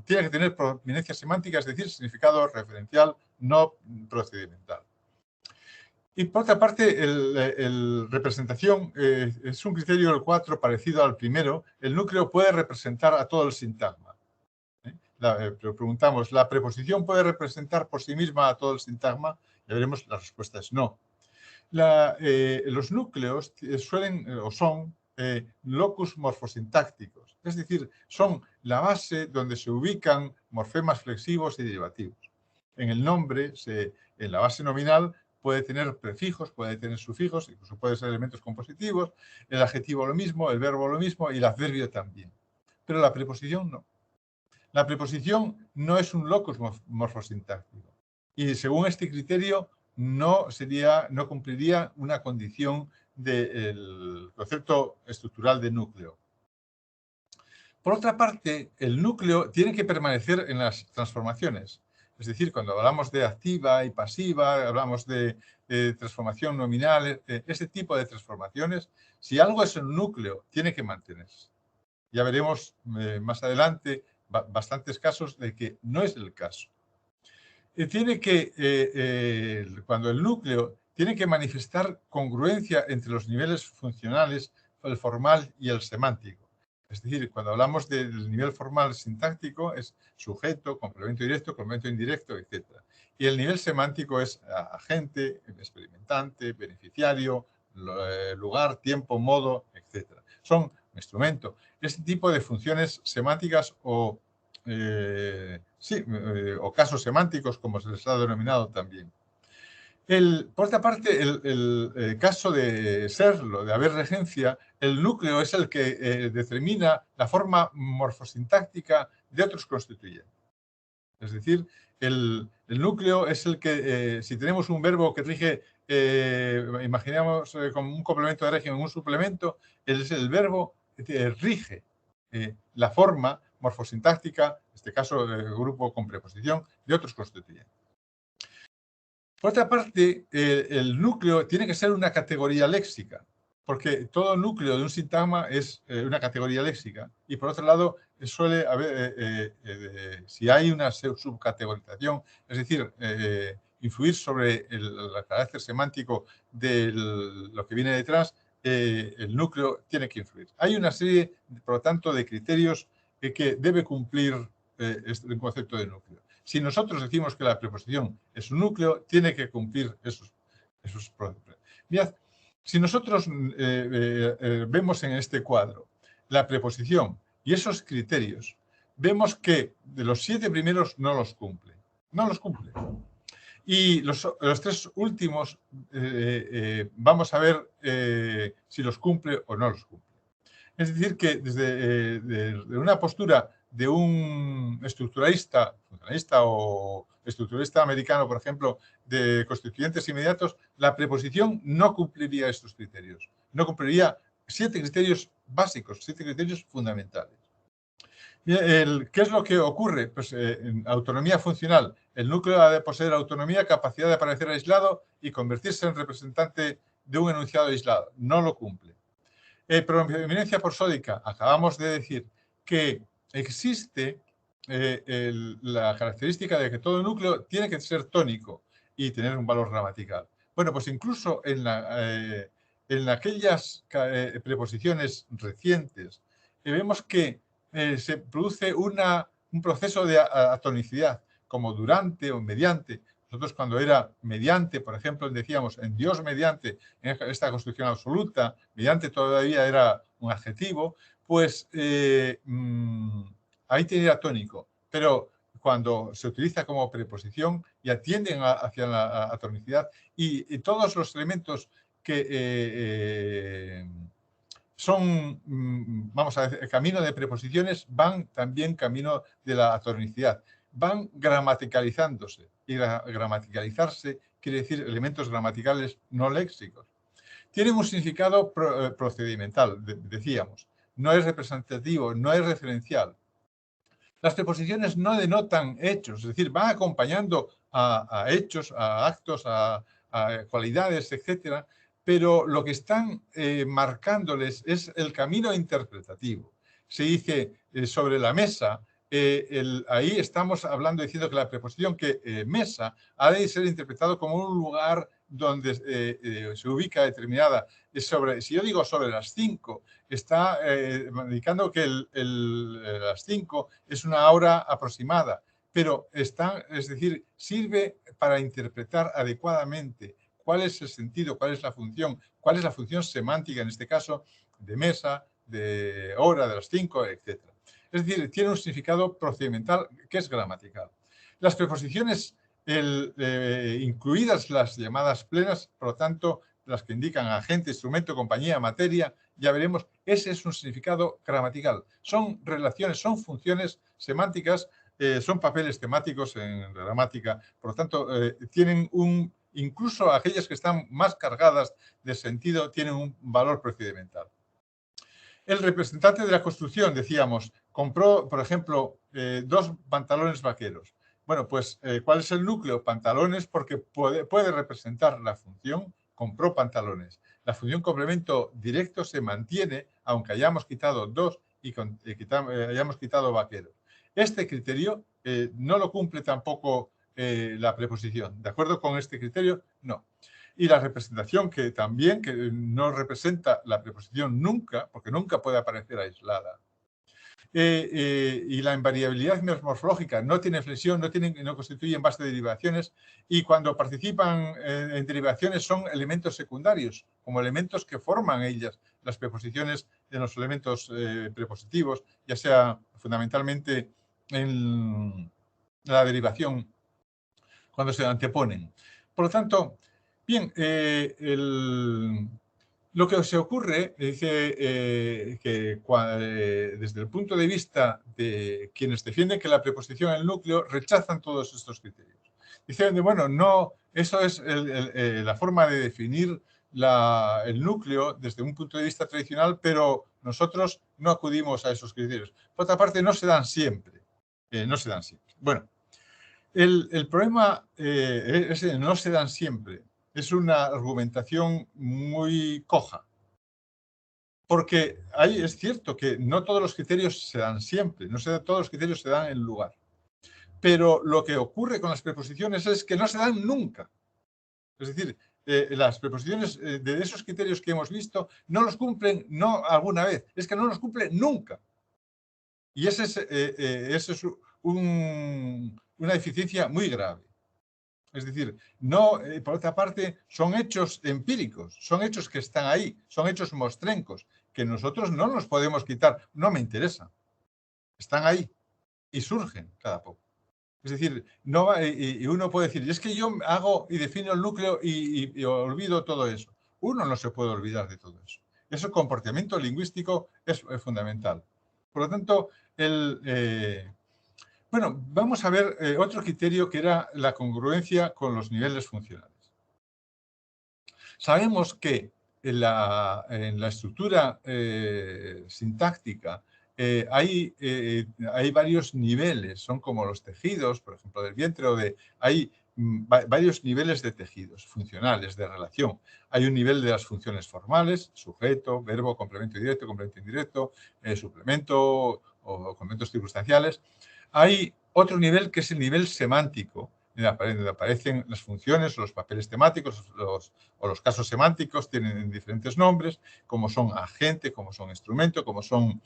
tiene que tener prominencia semántica, es decir, significado referencial, no procedimental. Y por otra parte, representación es un criterio del 4 parecido al primero. El núcleo puede representar a todo el sintagma. Pero preguntamos, ¿la preposición puede representar por sí misma a todo el sintagma? Ya veremos, la respuesta es no. Los núcleos suelen o son locus morfosintácticos, es decir, son la base donde se ubican morfemas flexivos y derivativos. En el nombre, en la base nominal, puede tener prefijos, puede tener sufijos, incluso puede ser elementos compositivos, el adjetivo lo mismo, el verbo lo mismo y el adverbio también. Pero la preposición no. La preposición no es un locus morfosintáctico y según este criterio no cumpliría una condición del concepto estructural de núcleo. Por otra parte, el núcleo tiene que permanecer en las transformaciones. Es decir, cuando hablamos de activa y pasiva, hablamos de transformación nominal, ese tipo de transformaciones, si algo es el núcleo, tiene que mantenerse. Ya veremos más adelante bastantes casos de que no es el caso. Cuando el núcleo tiene que manifestar congruencia entre los niveles funcionales, el formal y el semántico. Es decir, cuando hablamos del nivel formal sintáctico es sujeto, complemento directo, complemento indirecto, etc. Y el nivel semántico es agente, experimentante, beneficiario, lugar, tiempo, modo, etc. Son instrumento. Este tipo de funciones semánticas o casos semánticos, como se les ha denominado también. Por otra parte, el caso de serlo, de haber regencia, el núcleo es el que determina la forma morfosintáctica de otros constituyentes. Es decir, el núcleo es el que, si tenemos un verbo que rige, imaginamos como un complemento de régimen, un suplemento, es el verbo que rige la forma morfosintáctica, en este caso grupo con preposición, de otros constituyentes. Por otra parte, el núcleo tiene que ser una categoría léxica, porque todo núcleo de un sintagma es una categoría léxica. Y por otro lado, suele haber, si hay una subcategorización, es decir, influir sobre el carácter semántico de lo que viene detrás, el núcleo tiene que influir. Hay una serie, por lo tanto, de criterios que debe cumplir el concepto de núcleo. Si nosotros decimos que la preposición es un núcleo, tiene que cumplir esos parámetros. Mirad, si nosotros vemos en este cuadro la preposición y esos criterios, vemos que de los 7 primeros no los cumple. No los cumple. Y los 3 últimos vamos a ver si los cumple o no los cumple. Es decir, que desde de una postura de un estructuralista, funcionalista o estructuralista americano, por ejemplo, de constituyentes inmediatos, la preposición no cumpliría estos criterios. No cumpliría 7 criterios básicos, 7 criterios fundamentales. ¿Qué es lo que ocurre? Pues en autonomía funcional. El núcleo ha de poseer autonomía, capacidad de aparecer aislado y convertirse en representante de un enunciado aislado. No lo cumple. Prominencia prosódica. Acabamos de decir que existe la característica de que todo núcleo tiene que ser tónico y tener un valor gramatical. Bueno, pues incluso en aquellas preposiciones recientes vemos que se produce un proceso de atonicidad, como durante o mediante. Nosotros cuando era mediante, por ejemplo, decíamos en Dios mediante, en esta construcción absoluta, mediante todavía era un adjetivo, pues ahí tenía tónico. Pero cuando se utiliza como preposición ya tienden hacia la atonicidad y todos los elementos que son, vamos a decir, camino de preposiciones van también camino de la atonicidad. Van gramaticalizándose y gramaticalizarse quiere decir elementos gramaticales no léxicos. Tienen un significado procedimental, decíamos. No es representativo, no es referencial. Las preposiciones no denotan hechos, es decir, van acompañando a hechos, a actos, a cualidades, etcétera, pero lo que están marcándoles es el camino interpretativo. Se dice sobre la mesa, ahí estamos hablando, diciendo que la preposición mesa ha de ser interpretado como un lugar donde se ubica determinada. Si yo digo sobre las 5, está indicando que las 5 es una hora aproximada, pero es decir, sirve para interpretar adecuadamente cuál es el sentido, cuál es la función semántica, en este caso, de mesa, de hora, de las 5, etc. Es decir, tiene un significado procedimental que es gramatical. Las preposiciones, incluidas las llamadas plenas, por lo tanto, las que indican agente, instrumento, compañía, materia, ya veremos, ese es un significado gramatical. Son relaciones, son funciones semánticas, son papeles temáticos en gramática, por lo tanto, tienen incluso aquellas que están más cargadas de sentido, tienen un valor procedimental. El representante de la construcción, decíamos, compró, por ejemplo, 2 pantalones vaqueros. Bueno, pues, ¿cuál es el núcleo? Pantalones, porque puede representar la función compró pantalones. La función complemento directo se mantiene, aunque hayamos quitado 2 y hayamos quitado vaqueros. Este criterio no lo cumple tampoco la preposición. ¿De acuerdo con este criterio? No. Y la representación, que no representa la preposición nunca, porque nunca puede aparecer aislada. Y la invariabilidad morfológica no tiene flexión, no constituyen base de derivaciones, y cuando participan en derivaciones son elementos secundarios, como elementos que forman ellas, las preposiciones de los elementos prepositivos, ya sea fundamentalmente en la derivación cuando se anteponen. Por lo tanto, bien, lo que se ocurre, dice que desde el punto de vista de quienes defienden que la preposición en el núcleo rechazan todos estos criterios. Dicen, bueno, no, eso es la forma de definir el núcleo desde un punto de vista tradicional, pero nosotros no acudimos a esos criterios. Por otra parte, no se dan siempre. No se dan siempre. Bueno, el problema no se dan siempre. Es una argumentación muy coja. Porque es cierto que no todos los criterios se dan siempre, todos los criterios se dan en lugar. Pero lo que ocurre con las preposiciones es que no se dan nunca. Es decir, las preposiciones de esos criterios que hemos visto no los cumplen, no alguna vez, es que no los cumplen nunca. Y ese es una deficiencia muy grave. Es decir, no, por otra parte, son hechos empíricos, son hechos que están ahí, son hechos mostrencos, que nosotros no nos podemos quitar, no me interesa. Están ahí y surgen cada poco. Es decir, y uno puede decir, es que yo hago y defino el núcleo y olvido todo eso. Uno no se puede olvidar de todo eso. Ese comportamiento lingüístico es fundamental. Por lo tanto, bueno, vamos a ver otro criterio que era la congruencia con los niveles funcionales. Sabemos que en la estructura sintáctica hay varios niveles, son como los tejidos, por ejemplo, del vientre, hay varios niveles de tejidos funcionales, de relación. Hay un nivel de las funciones formales, sujeto, verbo, complemento directo, complemento indirecto, suplemento o complementos circunstanciales. Hay otro nivel que es el nivel semántico, donde aparecen las funciones o los papeles temáticos o los casos semánticos, tienen diferentes nombres, como son agente, como son instrumento, como son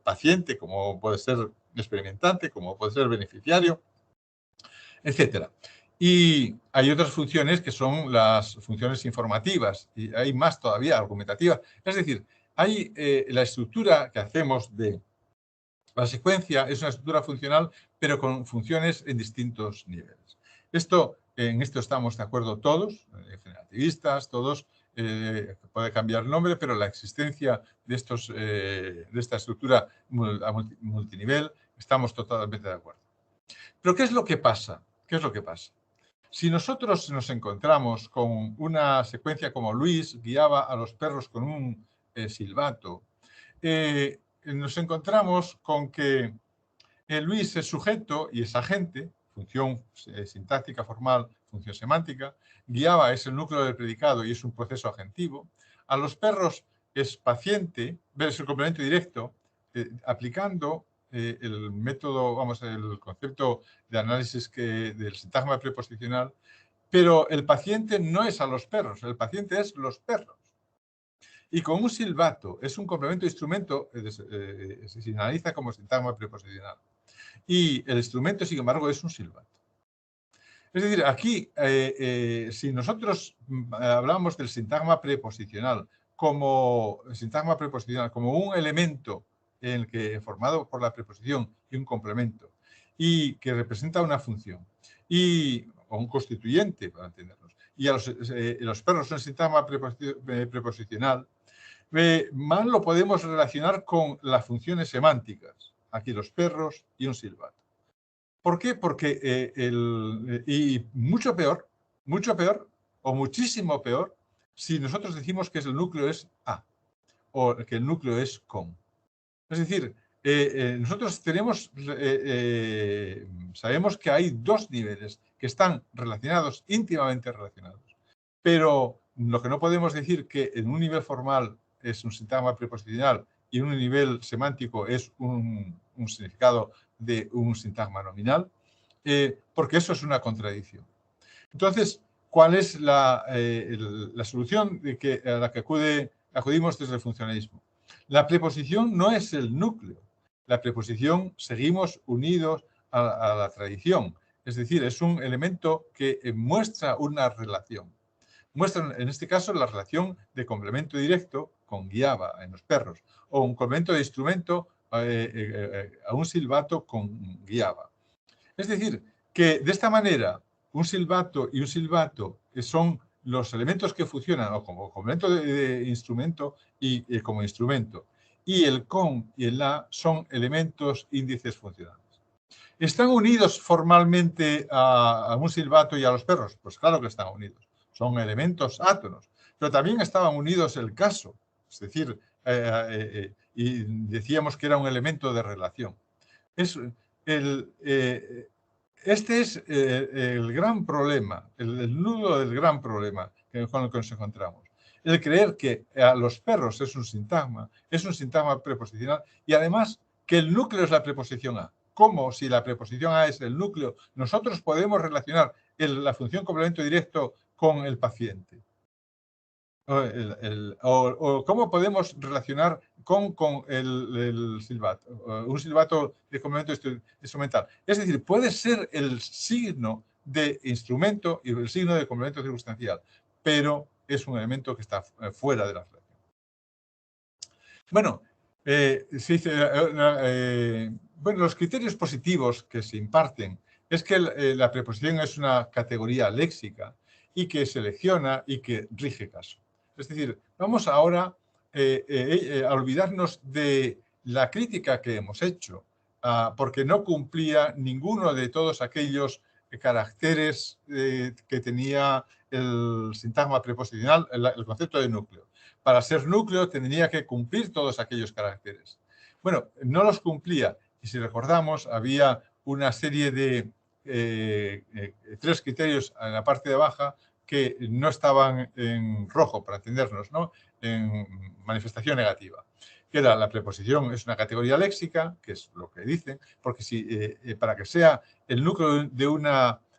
paciente, como puede ser experimentante, como puede ser beneficiario, etc. Y hay otras funciones que son las funciones informativas, y hay más todavía, argumentativas. Es decir, hay la estructura que hacemos de la secuencia es una estructura funcional, pero con funciones en distintos niveles. En esto estamos de acuerdo todos, generativistas, todos, puede cambiar el nombre, pero la existencia de esta estructura multinivel, estamos totalmente de acuerdo. Pero ¿qué es lo que pasa? ¿Qué es lo que pasa? Si nosotros nos encontramos con una secuencia como Luis guiaba a los perros con un silbato, nos encontramos con que Luis es sujeto y es agente, función sintáctica formal, función semántica. Guiaba es el núcleo del predicado y es un proceso agentivo. A los perros es paciente, es el complemento directo, aplicando el método, vamos, el concepto de análisis del sintagma preposicional, pero el paciente no es a los perros, el paciente es los perros. Y con un silbato es un complemento de instrumento, se analiza como sintagma preposicional. Y el instrumento, sin embargo, es un silbato. Es decir, aquí, si nosotros hablamos del sintagma preposicional como un elemento en el que, formado por la preposición y un complemento, y que representa una función, o un constituyente, para entendernos, y los perros son sintagma preposicional, más lo podemos relacionar con las funciones semánticas, aquí los perros y un silbato. ¿Por qué? Porque y mucho peor, o muchísimo peor, si nosotros decimos que el núcleo es A o que el núcleo es con. Es decir, nosotros sabemos que hay dos niveles que están relacionados, íntimamente relacionados. Pero lo que no podemos decir que en un nivel formal es un sintagma preposicional y en un nivel semántico es un significado de un sintagma nominal, porque eso es una contradicción. Entonces, ¿cuál es la solución a la que acudimos desde el funcionalismo? La preposición no es el núcleo. La preposición seguimos unidos a la tradición. Es decir, es un elemento que muestra una relación. Muestra, en este caso, la relación de complemento directo con guiaba en los perros, o un complemento de instrumento a un silbato con guiaba. Es decir, que de esta manera un silbato y un silbato son los elementos que funcionan o como complemento de instrumento y como instrumento. Y el con y el la son elementos índices funcionales. ¿Están unidos formalmente a un silbato y a los perros? Pues claro que están unidos. Son elementos átonos. Pero también estaban unidos el caso. Es decir, y decíamos que era un elemento de relación. Este es el gran problema, el nudo del gran problema con el que nos encontramos. El creer que a los perros es un sintagma preposicional y además que el núcleo es la preposición a. ¿Cómo? Si la preposición a es el núcleo, nosotros podemos relacionar la función complemento directo con el paciente. O cómo podemos relacionar con el silbato, un silbato de complemento instrumental. Es decir, puede ser el signo de instrumento y el signo de complemento circunstancial, pero es un elemento que está fuera de la relación. Bueno, los criterios positivos que se imparten es que la preposición es una categoría léxica y que selecciona y que rige caso. Es decir, vamos ahora a olvidarnos de la crítica que hemos hecho, porque no cumplía ninguno de todos aquellos caracteres que tenía el sintagma preposicional, el concepto de núcleo. Para ser núcleo tendría que cumplir todos aquellos caracteres. Bueno, no los cumplía. Y si recordamos, había una serie de 3 criterios en la parte de abajo que no estaban en rojo, para entendernos, ¿no? En manifestación negativa. Que era la preposición es una categoría léxica, que es lo que dicen, porque para que sea el núcleo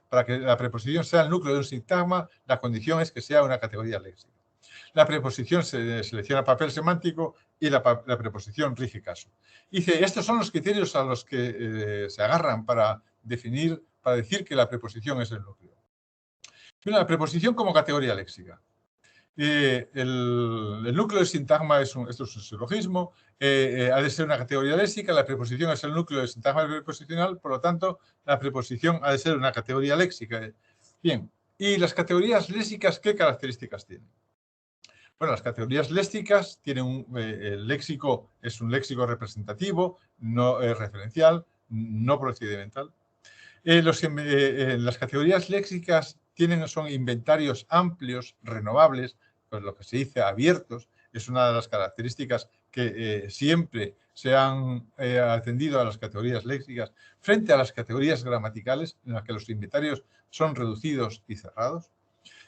para que la preposición sea el núcleo de un sintagma, la condición es que sea una categoría léxica. La preposición se selecciona papel semántico y la preposición rige caso. Dice, estos son los criterios a los que se agarran para decir que la preposición es el núcleo. La preposición como categoría léxica. El núcleo del sintagma esto es un silogismo, ha de ser una categoría léxica, la preposición es el núcleo del sintagma preposicional, por lo tanto, la preposición ha de ser una categoría léxica. Bien, ¿y las categorías léxicas qué características tienen? Bueno, las categorías léxicas tienen el léxico es un léxico representativo, no referencial, no procedimental. Las categorías léxicas son inventarios amplios, renovables, pues lo que se dice abiertos, es una de las características que siempre se han atendido a las categorías léxicas frente a las categorías gramaticales, en las que los inventarios son reducidos y cerrados.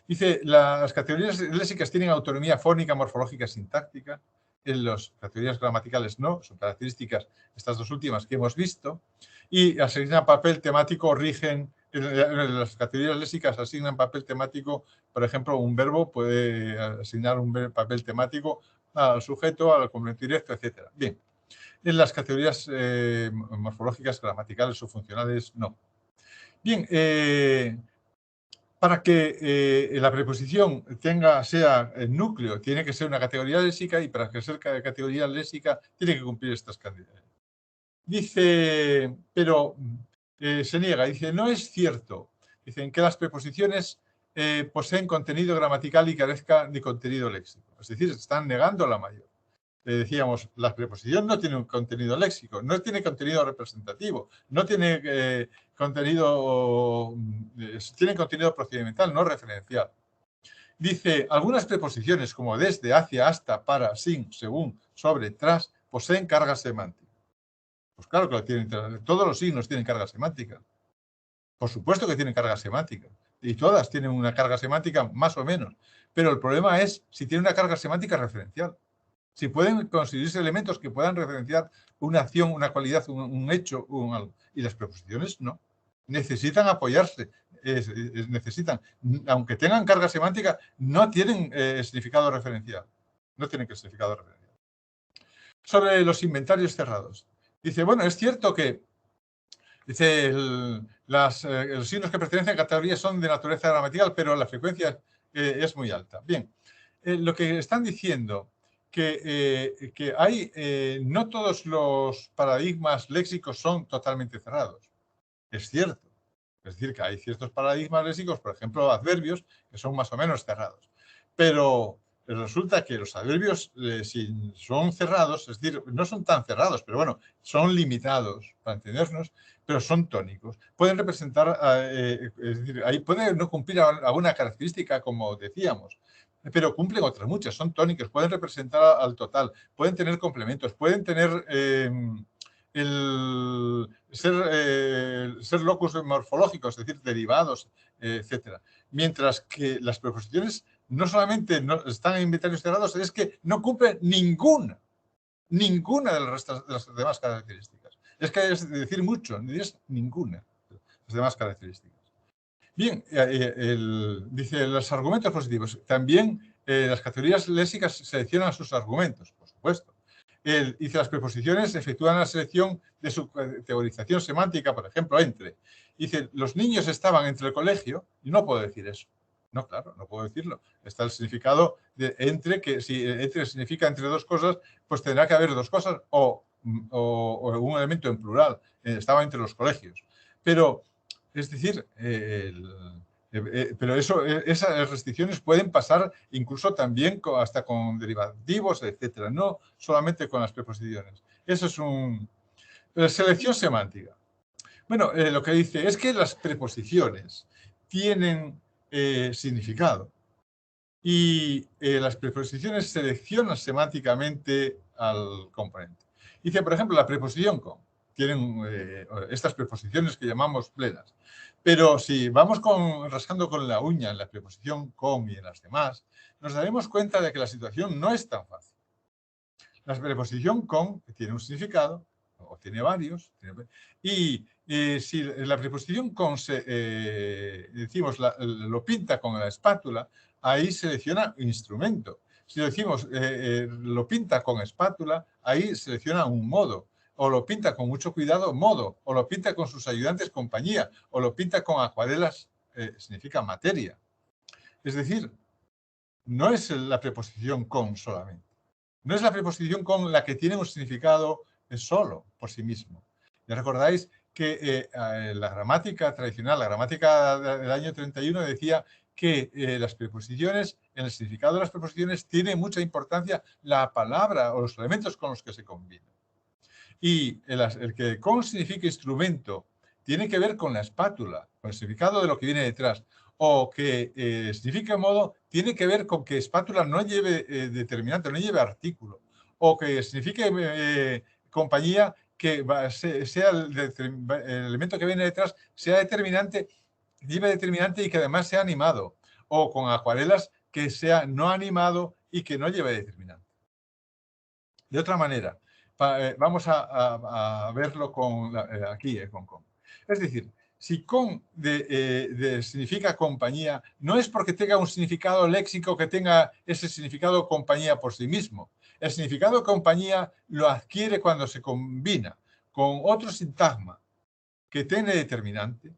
Dice, las categorías léxicas tienen autonomía fónica, morfológica, sintáctica. En las categorías gramaticales no, son características, estas dos últimas que hemos visto. Y asignan papel temático, rigen, las categorías léxicas asignan papel temático, por ejemplo, un verbo puede asignar un papel temático al sujeto, al complemento directo, etc. Bien, en las categorías morfológicas, gramaticales o funcionales, no. Bien, para que la preposición sea el núcleo, tiene que ser una categoría léxica, y para que sea categoría léxica tiene que cumplir estas cantidades. Dice, pero se niega, dice, no es cierto. Dicen que las preposiciones poseen contenido gramatical y carezcan de contenido léxico. Es decir, están negando la mayor. Decíamos, la preposición no tiene un contenido léxico, no tiene contenido representativo, no tiene tiene contenido procedimental, no referencial. Dice, algunas preposiciones como desde, hacia, hasta, para, sin, según, sobre, tras, poseen carga semántica. Pues claro que lo tienen, todos los signos tienen carga semántica. Por supuesto que tienen carga semántica. Y todas tienen una carga semántica más o menos. Pero el problema es si tienen una carga semántica referencial. Si pueden conseguirse elementos que puedan referenciar una acción, una cualidad, un hecho, algo. Y las preposiciones no. Necesitan apoyarse. Necesitan, aunque tengan carga semántica, no tienen significado referencial. No tienen significado referencial. Sobre los inventarios cerrados. Dice, bueno, es cierto que los signos que pertenecen a categorías son de naturaleza gramatical, pero la frecuencia es muy alta. Bien, lo que están diciendo que hay, no todos los paradigmas léxicos son totalmente cerrados. Es cierto. Es decir, que hay ciertos paradigmas léxicos, por ejemplo, adverbios, que son más o menos cerrados. Pero resulta que los adverbios, si son cerrados, es decir, no son tan cerrados, pero bueno, son limitados, para entendernos, pero son tónicos. Pueden representar, es decir, ahí pueden no cumplir alguna característica, como decíamos, pero cumplen otras muchas, son tónicos, pueden representar al total, pueden tener complementos, pueden tener ser locus morfológicos, es decir, derivados, etc. Mientras que las preposiciones no solamente no están en inventarios cerrados, es que no cumplen ninguna de las demás características. Es que es decir mucho, ni es ninguna de las demás características. Bien, dice los argumentos positivos. También las categorías léxicas seleccionan sus argumentos, por supuesto. Dice las preposiciones efectúan la selección de su categorización semántica, por ejemplo, entre. Dice, los niños estaban entre el colegio, y no puedo decir eso. No, claro, no puedo decirlo. Está el significado de entre, que si entre significa entre dos cosas, pues tendrá que haber dos cosas o un elemento en plural. Estaba entre los colegios. Pero, es decir, pero esas restricciones pueden pasar incluso también hasta con derivativos, etcétera, no solamente con las preposiciones. Eso es selección semántica. Bueno, lo que dice es que las preposiciones tienen significado y las preposiciones seleccionan semánticamente al componente. Dice, por ejemplo, la preposición con. Tienen estas preposiciones que llamamos plenas. Pero si vamos rascando con la uña en la preposición con y en las demás, nos daremos cuenta de que la situación no es tan fácil. La preposición con tiene un significado, o tiene varios, y si la preposición con decimos lo pinta con la espátula, ahí selecciona instrumento. Si decimos lo pinta con espátula, ahí selecciona un modo. O lo pinta con mucho cuidado, modo. O lo pinta con sus ayudantes, compañía. O lo pinta con acuarelas, significa materia. Es decir, no es la preposición con solamente. No es la preposición con la que tiene un significado solo, por sí mismo. ¿Ya recordáis que la gramática tradicional, la gramática del año 31 decía que las preposiciones, en el significado de las preposiciones, tiene mucha importancia la palabra o los elementos con los que se combinan? Y el que con significa instrumento tiene que ver con la espátula, con el significado de lo que viene detrás. o que signifique modo tiene que ver con que espátula no lleve determinante, no lleve artículo, o que signifique compañía que sea el elemento que viene detrás sea determinante, lleve determinante y que además sea animado, o con acuarelas que sea no animado y que no lleve determinante. De otra manera, vamos a verlo aquí, con. Es decir, si con significa compañía, no es porque tenga un significado léxico que tenga ese significado compañía por sí mismo. El significado compañía lo adquiere cuando se combina con otro sintagma que tiene determinante,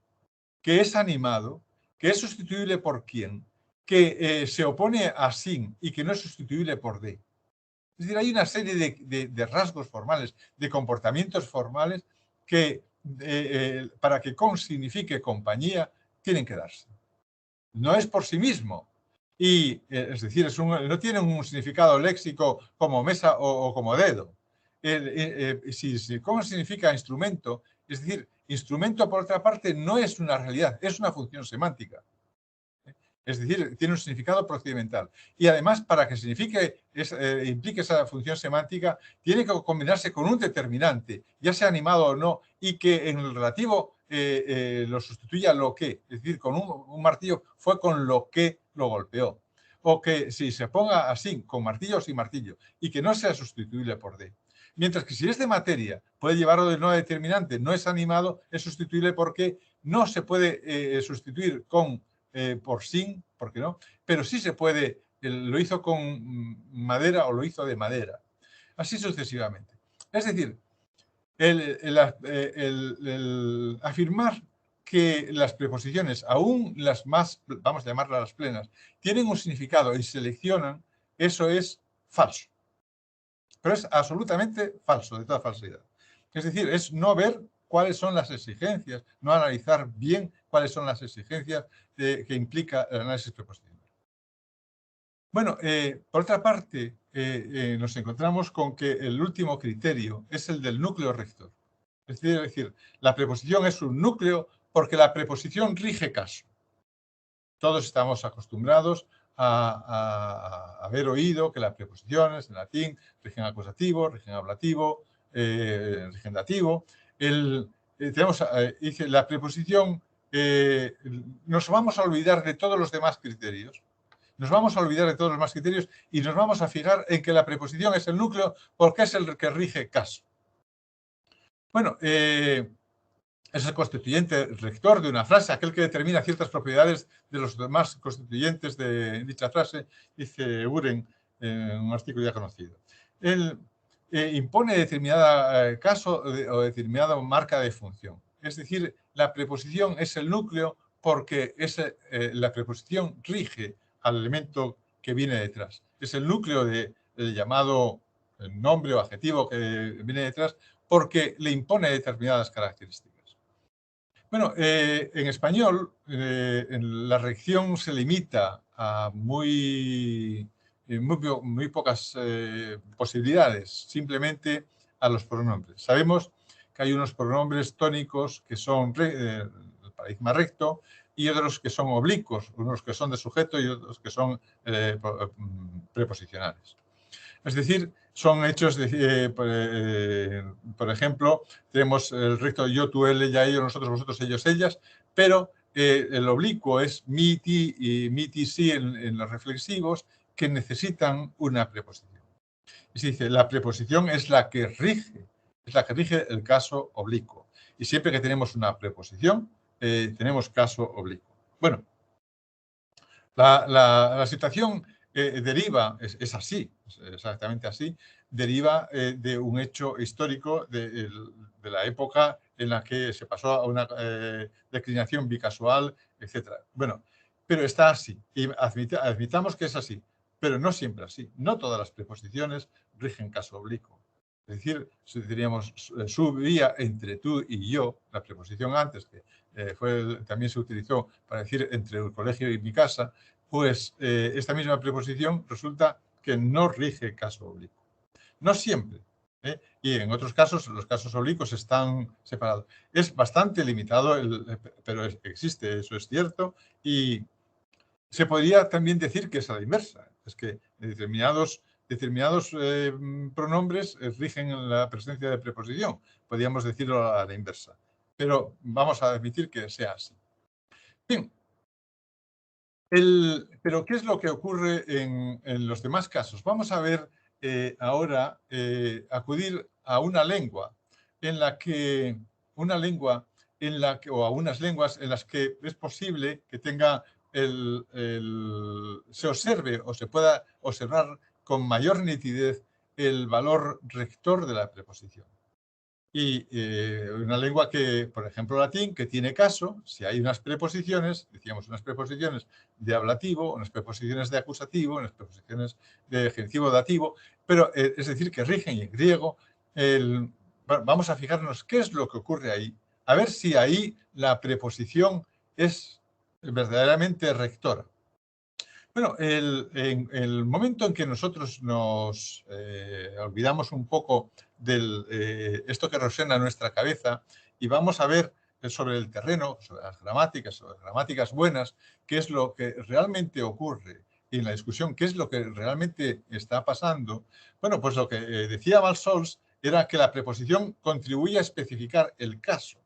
que es animado, que es sustituible por quién, que se opone a sin y que no es sustituible por de. Es decir, hay una serie de rasgos formales, de comportamientos formales que para que con signifique compañía tienen que darse. No es por sí mismo. Y es decir, no tiene un significado léxico como mesa o como dedo. Si con significa instrumento, es decir, instrumento por otra parte no es una realidad, es una función semántica. Es decir, tiene un significado procedimental. Y además, para que implique esa función semántica, tiene que combinarse con un determinante, ya sea animado o no, y que en el relativo lo sustituya lo que. Es decir, con un martillo fue con lo que lo golpeó. O que si se ponga así, con martillo o sin martillo, y que no sea sustituible por de. Mientras que si es de materia, puede llevarlo de no determinante, no es animado, es sustituible porque no se puede sustituir con por sin, ¿por qué no? Pero sí se puede, lo hizo con madera o lo hizo de madera. Así sucesivamente. Es decir, el afirmar que las preposiciones, aún las más, vamos a llamarlas las plenas, tienen un significado y seleccionan, eso es falso. Pero es absolutamente falso, de toda falsedad. Es decir, es no ver cuáles son las exigencias, no analizar bien cuáles son las exigencias que implica el análisis preposicional. Bueno, por otra parte, nos encontramos con que el último criterio es el del núcleo rector. Es decir, la preposición es un núcleo porque la preposición rige caso. Todos estamos acostumbrados a haber oído que las preposiciones en latín rigen acusativo, rigen ablativo, rigen dativo. Dice la preposición, nos vamos a olvidar de todos los demás criterios. Nos vamos a olvidar de todos los demás criterios y nos vamos a fijar en que la preposición es el núcleo porque es el que rige caso. Bueno, es el constituyente rector de una frase, aquel que determina ciertas propiedades de los demás constituyentes de dicha frase, dice Buren en un artículo ya conocido. Él impone determinada caso o determinada marca de función. Es decir, la preposición es el núcleo porque la preposición rige al elemento que viene detrás. Es el núcleo del llamado nombre o adjetivo que viene detrás porque le impone determinadas características. Bueno, en español la reacción se limita a muy pocas posibilidades, simplemente a los pronombres. Sabemos que hay unos pronombres tónicos que son el paradigma recto y otros que son oblicuos, unos que son de sujeto y otros que son preposicionales. Es decir, son hechos, por ejemplo, tenemos el recto yo, tú, él, ella, ellos, nosotros, vosotros, ellos, ellas, pero el oblicuo es mi, ti y mi, ti, sí en los reflexivos que necesitan una preposición. Y se dice, la preposición es la que rige el caso oblicuo. Y siempre que tenemos una preposición, tenemos caso oblicuo. Bueno, la situación deriva, es así, es exactamente así, deriva de un hecho histórico de la época en la que se pasó a una declinación bicasual, etc. Bueno, pero está así, y admitamos que es así, pero no siempre así. No todas las preposiciones rigen caso oblicuo. Es decir, si diríamos subía entre tú y yo, la preposición antes, que también se utilizó para decir entre el colegio y mi casa, pues esta misma preposición resulta que no rige caso oblicuo. No siempre, Y en otros casos, los casos oblicuos están separados. Es bastante limitado, pero existe, eso es cierto, y se podría también decir que es a la inversa. Es que determinados pronombres rigen la presencia de preposición. Podríamos decirlo a la inversa. Pero vamos a admitir que sea así. Bien. Pero ¿qué es lo que ocurre en los demás casos? Vamos a ver ahora acudir a una lengua en la que, o a unas lenguas en las que es posible que tenga se observe o se pueda observar con mayor nitidez el valor rector de la preposición. Y una lengua que, por ejemplo, latín, que tiene caso, si hay unas preposiciones, decíamos unas preposiciones de ablativo, unas preposiciones de acusativo, unas preposiciones de genitivo dativo, pero es decir, que rigen y en griego. Vamos a fijarnos qué es lo que ocurre ahí, a ver si ahí la preposición es verdaderamente rectora. Bueno, en el momento en que nosotros nos olvidamos un poco de esto que resuena en nuestra cabeza y vamos a ver sobre el terreno, sobre las gramáticas buenas, qué es lo que realmente ocurre y en la discusión, qué es lo que realmente está pasando, bueno, pues lo que decía Valsols era que la preposición contribuye a especificar el caso.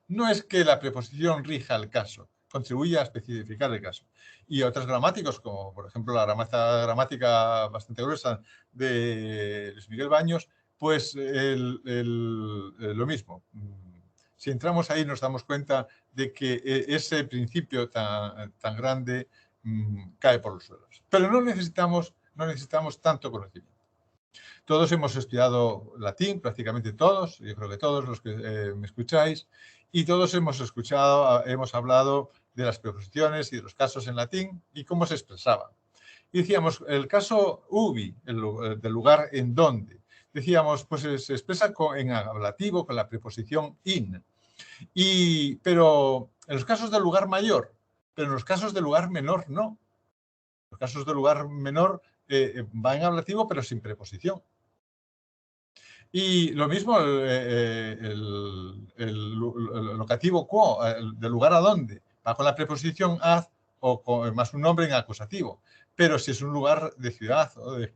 No es que la preposición rija el caso, contribuye a especificar el caso. Y otros gramáticos, como por ejemplo la gramática bastante gruesa de Luis Miguel Baños, pues lo mismo. Si entramos ahí nos damos cuenta de que ese principio tan grande cae por los suelos. Pero no necesitamos tanto conocimiento. Todos hemos estudiado latín, prácticamente todos, yo creo que todos los que me escucháis, y todos hemos hablado de las preposiciones y de los casos en latín y cómo se expresaban. Y decíamos, el caso ubi, del lugar en donde, decíamos, pues se expresa en ablativo con la preposición in. Pero en los casos del lugar mayor, pero en los casos del lugar menor no. En los casos del lugar menor va en ablativo pero sin preposición. Y lo mismo el locativo quo, del lugar a dónde, va con la preposición ad o con más un nombre en acusativo. Pero si es un lugar de ciudad o de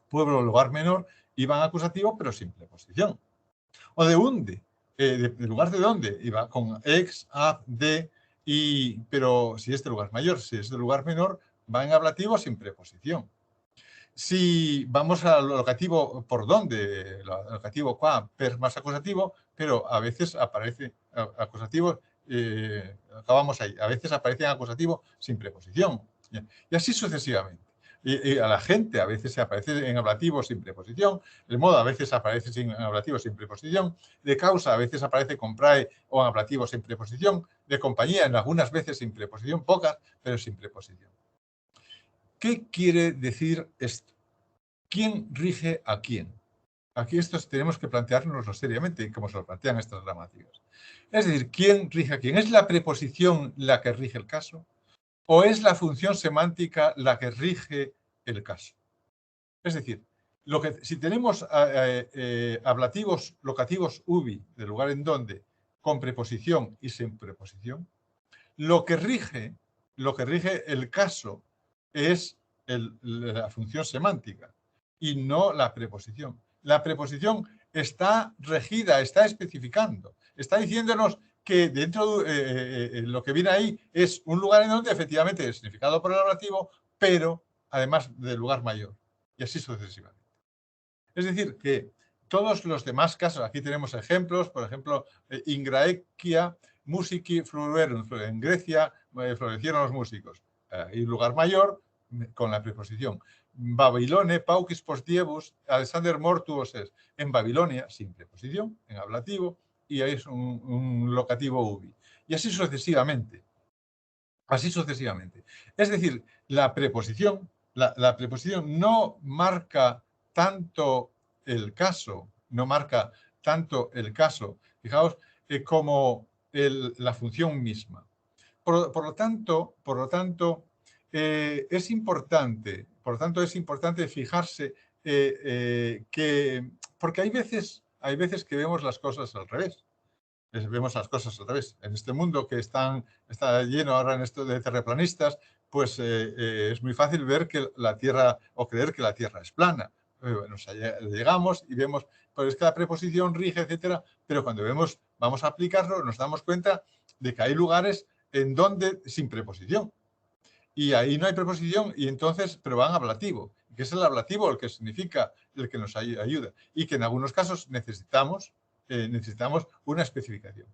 pueblo o lugar menor, iba en acusativo pero sin preposición. O de unde, de lugar de dónde, iba con ex, ab, de, pero si es de lugar mayor, si es de lugar menor, va en ablativo sin preposición. Si vamos al locativo por dónde, el locativo qua, per más acusativo, pero a veces aparece acusativo, acabamos ahí, a veces aparece acusativo sin preposición. Y así sucesivamente. Y a la gente a veces aparece en ablativo sin preposición, el modo a veces aparece en ablativo sin preposición, de causa a veces aparece con prae o en ablativo sin preposición, de compañía en algunas veces sin preposición, pocas, pero sin preposición. ¿Qué quiere decir esto? ¿Quién rige a quién? Aquí estos tenemos que planteárnoslo seriamente, como se lo plantean estas gramáticas. Es decir, ¿quién rige a quién? ¿Es la preposición la que rige el caso? ¿O es la función semántica la que rige el caso? Es decir, si tenemos ablativos locativos ubi, del lugar en donde, con preposición y sin preposición, lo que rige el caso es la función semántica y no la preposición. La preposición está regida, está especificando, está diciéndonos que dentro de lo que viene ahí es un lugar en donde efectivamente es significado por el ablativo, pero además del lugar mayor, y así sucesivamente. Es decir, que todos los demás casos, aquí tenemos ejemplos, por ejemplo, Ingraekia musici fluerunt, en Grecia florecieron los músicos. Y lugar mayor con la preposición. Babilone, paucis post diebus, Alexander mortuos es. En Babilonia, sin preposición, en ablativo, y ahí es un locativo ubi. Y así sucesivamente. Así sucesivamente. Es decir, la preposición no marca tanto el caso, fijaos, como la función misma. Por lo tanto, es importante fijarse porque hay veces que vemos las cosas al revés. Vemos las cosas al revés. En este mundo que está lleno ahora en esto de terraplanistas, pues es muy fácil ver que la Tierra, o creer que la Tierra es plana. Llegamos y vemos, pues es que la preposición rige, etcétera, pero cuando vamos a aplicarlo, nos damos cuenta de que hay lugares en donde sin preposición. Y ahí no hay preposición, y entonces, pero van ablativo, que es el ablativo el que significa, el que nos ayuda, y que en algunos casos necesitamos una especificación.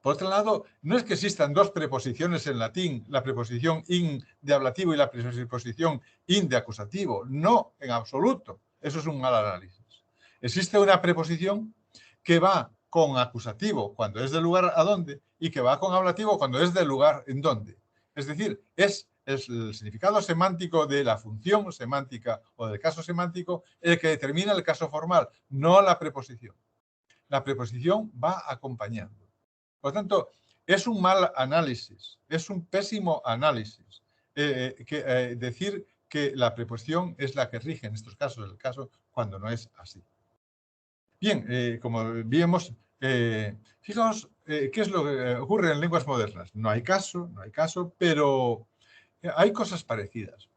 Por otro lado, no es que existan dos preposiciones en latín, la preposición in de ablativo y la preposición in de acusativo. No, en absoluto. Eso es un mal análisis. Existe una preposición que va con acusativo cuando es del lugar a dónde y que va con ablativo cuando es del lugar en dónde. Es decir, es el significado semántico de la función semántica o del caso semántico el que determina el caso formal, no la preposición. La preposición va acompañando. Por lo tanto, es un mal análisis, es un pésimo análisis decir que la preposición es la que rige en estos casos, el caso cuando no es así. Bien, como vimos, fijaos qué es lo que ocurre en lenguas modernas. No hay caso, pero hay cosas parecidas.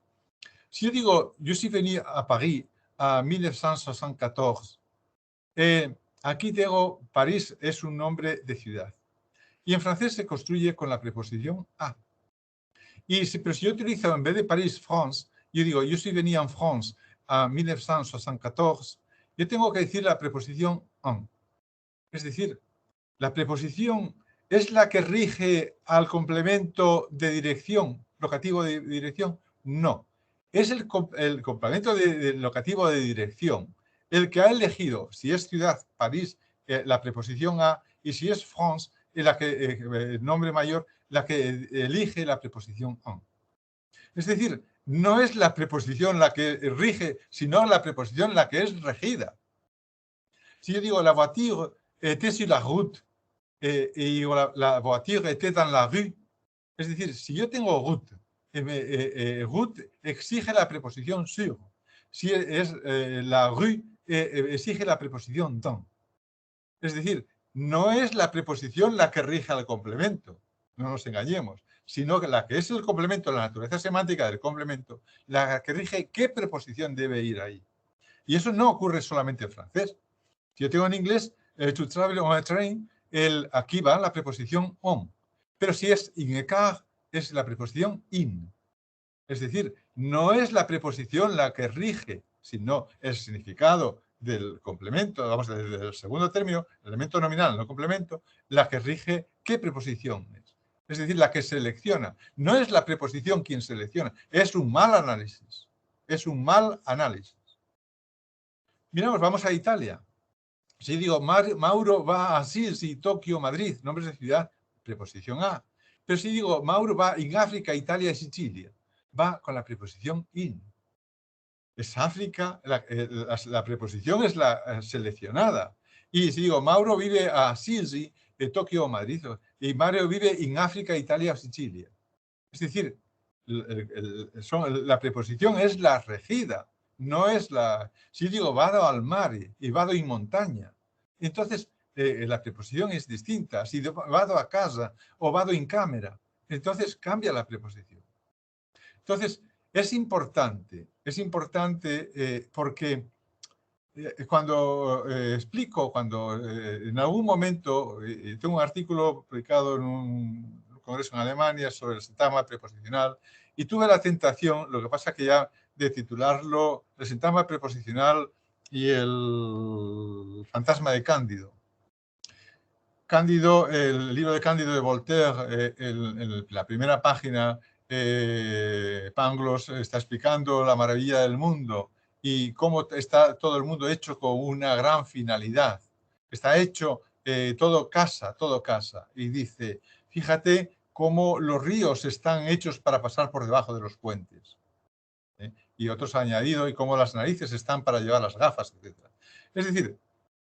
Si yo digo, yo suis venu a París en 1974, aquí tengo, París es un nombre de ciudad. Y en francés se construye con la preposición a. Pero si yo utilizo en vez de París, France, yo digo, yo suis venu en France en 1974, yo tengo que decir la preposición en. Es decir, la preposición es la que rige al complemento de dirección, locativo de dirección. No, es el complemento de locativo de dirección el que ha elegido, si es ciudad, París, la preposición a, y si es France, el nombre mayor, la que elige la preposición en. Es decir, no es la preposición la que rige, sino la preposición la que es regida. Si yo digo la voiture était sur la route y la voiture était dans la rue, es decir, si yo tengo route, route exige la preposición sur. Si es la rue, exige la preposición dans. Es decir, no es la preposición la que rige al complemento, no nos engañemos, sino que la que es el complemento, la naturaleza semántica del complemento, la que rige qué preposición debe ir ahí. Y eso no ocurre solamente en francés. Si yo tengo en inglés, to travel on a train, aquí va la preposición on. Pero si es in a car, es la preposición in. Es decir, no es la preposición la que rige, sino el significado del complemento, vamos, del segundo término, elemento nominal, no complemento, la que rige qué preposición es. Es decir, la que selecciona. No es la preposición quien selecciona, es un mal análisis. Es un mal análisis. Miramos, vamos a Italia. Si digo, Mauro va a Sisi, Tokio, Madrid, nombres de ciudad, preposición a. Pero si digo, Mauro va en África, Italia y Sicilia, va con la preposición in. Es África, la preposición es la seleccionada. Y si digo, Mauro vive a Sisi, Tokio o Madrid, y Mario vive en África, Italia o Sicilia. Es decir, la preposición es la regida, no es la... Si digo vado al mare y vado en montaña, entonces la preposición es distinta. Si vado a casa o vado en cámara, entonces cambia la preposición. Entonces, es importante porque cuando explico, cuando en algún momento, tengo un artículo publicado en un congreso en Alemania sobre el sintagma preposicional y tuve la tentación, lo que pasa que ya de titularlo el sintagma preposicional y el fantasma de Cándido. Cándido, el libro de Cándido de Voltaire, en la primera página, Pangloss está explicando la maravilla del mundo y cómo está todo el mundo hecho con una gran finalidad. Está hecho todo casa. Y dice, fíjate cómo los ríos están hechos para pasar por debajo de los puentes. Y otros han añadido, y cómo las narices están para llevar las gafas, etc. Es decir,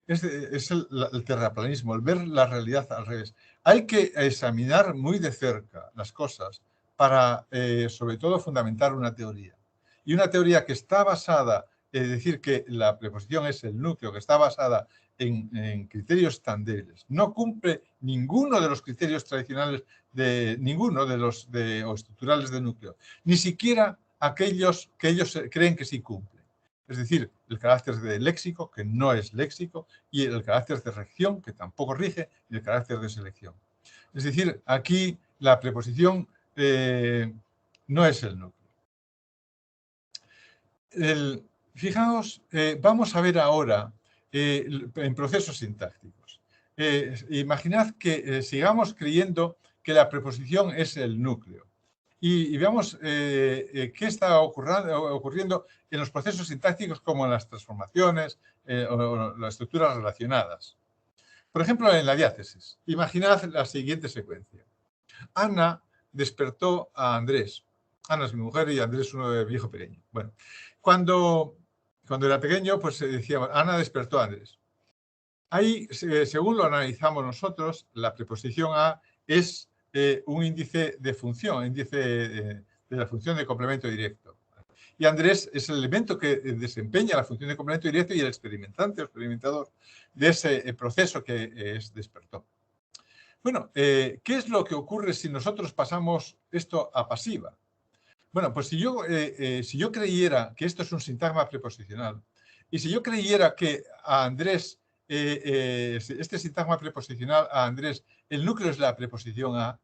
es el terraplanismo, el ver la realidad al revés. Hay que examinar muy de cerca las cosas para, sobre todo, fundamentar una teoría. Y una teoría que está basada es decir, que la preposición es el núcleo, que está basada en criterios tan débiles, no cumple ninguno de los criterios tradicionales de ninguno de los o estructurales de núcleo, ni siquiera aquellos que ellos creen que sí cumplen. Es decir, el carácter de léxico, que no es léxico, y el carácter de rección, que tampoco rige, y el carácter de selección. Es decir, aquí la preposición no es el núcleo. Fijaos, vamos a ver ahora en procesos sintácticos. Imaginad que sigamos creyendo que la preposición es el núcleo y veamos qué está ocurriendo en los procesos sintácticos como en las transformaciones o las estructuras relacionadas. Por ejemplo, en la diácesis. Imaginad la siguiente secuencia. Ana despertó a Andrés. Ana es mi mujer y Andrés es uno de mi hijo pequeño. Bueno, cuando era pequeño, pues decíamos, Ana despertó a Andrés. Ahí, según lo analizamos nosotros, la preposición a es un índice de función, índice de la función de complemento directo. Y Andrés es el elemento que desempeña la función de complemento directo y el experimentante o experimentador de ese proceso que despertó. Bueno, ¿qué es lo que ocurre si nosotros pasamos esto a pasiva? Bueno, pues si yo creyera que esto es un sintagma preposicional y si yo creyera que a Andrés, este sintagma preposicional a Andrés, el núcleo es la preposición a,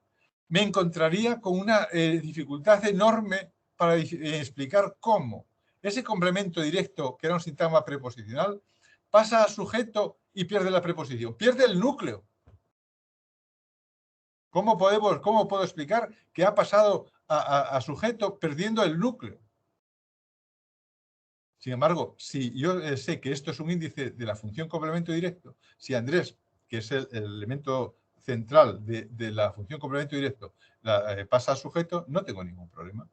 me encontraría con una dificultad enorme para explicar cómo ese complemento directo, que era un sintagma preposicional, pasa a sujeto y pierde la preposición, pierde el núcleo. ¿Cómo puedo explicar que ha pasado a sujeto perdiendo el núcleo? Sin embargo, si yo sé que esto es un índice de la función complemento directo, si Andrés, que es el elemento central de la función complemento directo, pasa a sujeto, no tengo ningún problema.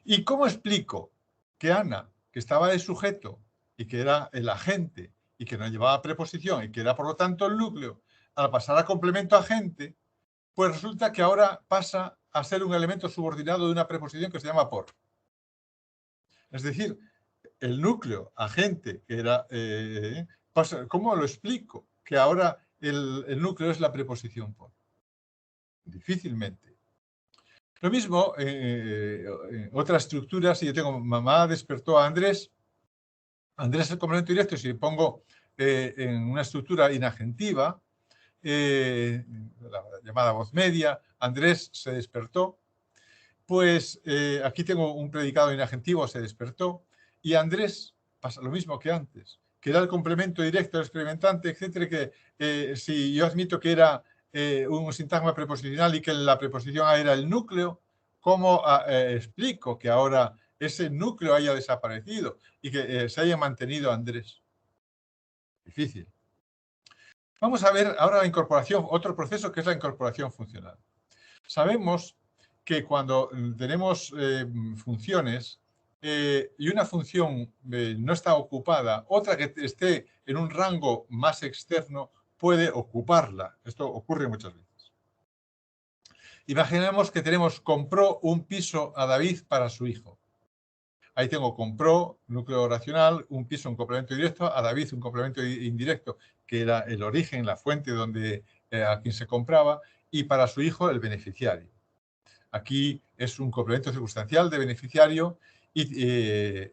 ¿Y cómo explico que Ana, que estaba de sujeto y que era el agente y que no llevaba preposición y que era por lo tanto el núcleo, al pasar a complemento agente, pues resulta que ahora pasa a ser un elemento subordinado de una preposición que se llama por? Es decir, el núcleo agente, que era... ¿cómo lo explico? Que ahora el núcleo es la preposición por. Difícilmente. Lo mismo, otra estructura, si yo tengo mamá despertó a Andrés, Andrés es el complemento directo, si pongo en una estructura inagentiva, la llamada voz media, Andrés se despertó, pues aquí tengo un predicado inagentivo, se despertó, y Andrés pasa lo mismo que antes, que era el complemento directo del experimentante, etcétera, que si yo admito que era un sintagma preposicional y que la preposición a era el núcleo, ¿cómo explico que ahora ese núcleo haya desaparecido y que se haya mantenido Andrés? Difícil. Vamos a ver ahora la incorporación, otro proceso que es la incorporación funcional. Sabemos que cuando tenemos funciones y una función no está ocupada, otra que esté en un rango más externo puede ocuparla. Esto ocurre muchas veces. Imaginemos que compró un piso a David para su hijo. Ahí tengo compró, núcleo racional, un piso, un complemento directo, a David un complemento indirecto, que era el origen, la fuente donde a quien se compraba, y para su hijo el beneficiario. Aquí es un complemento circunstancial de beneficiario y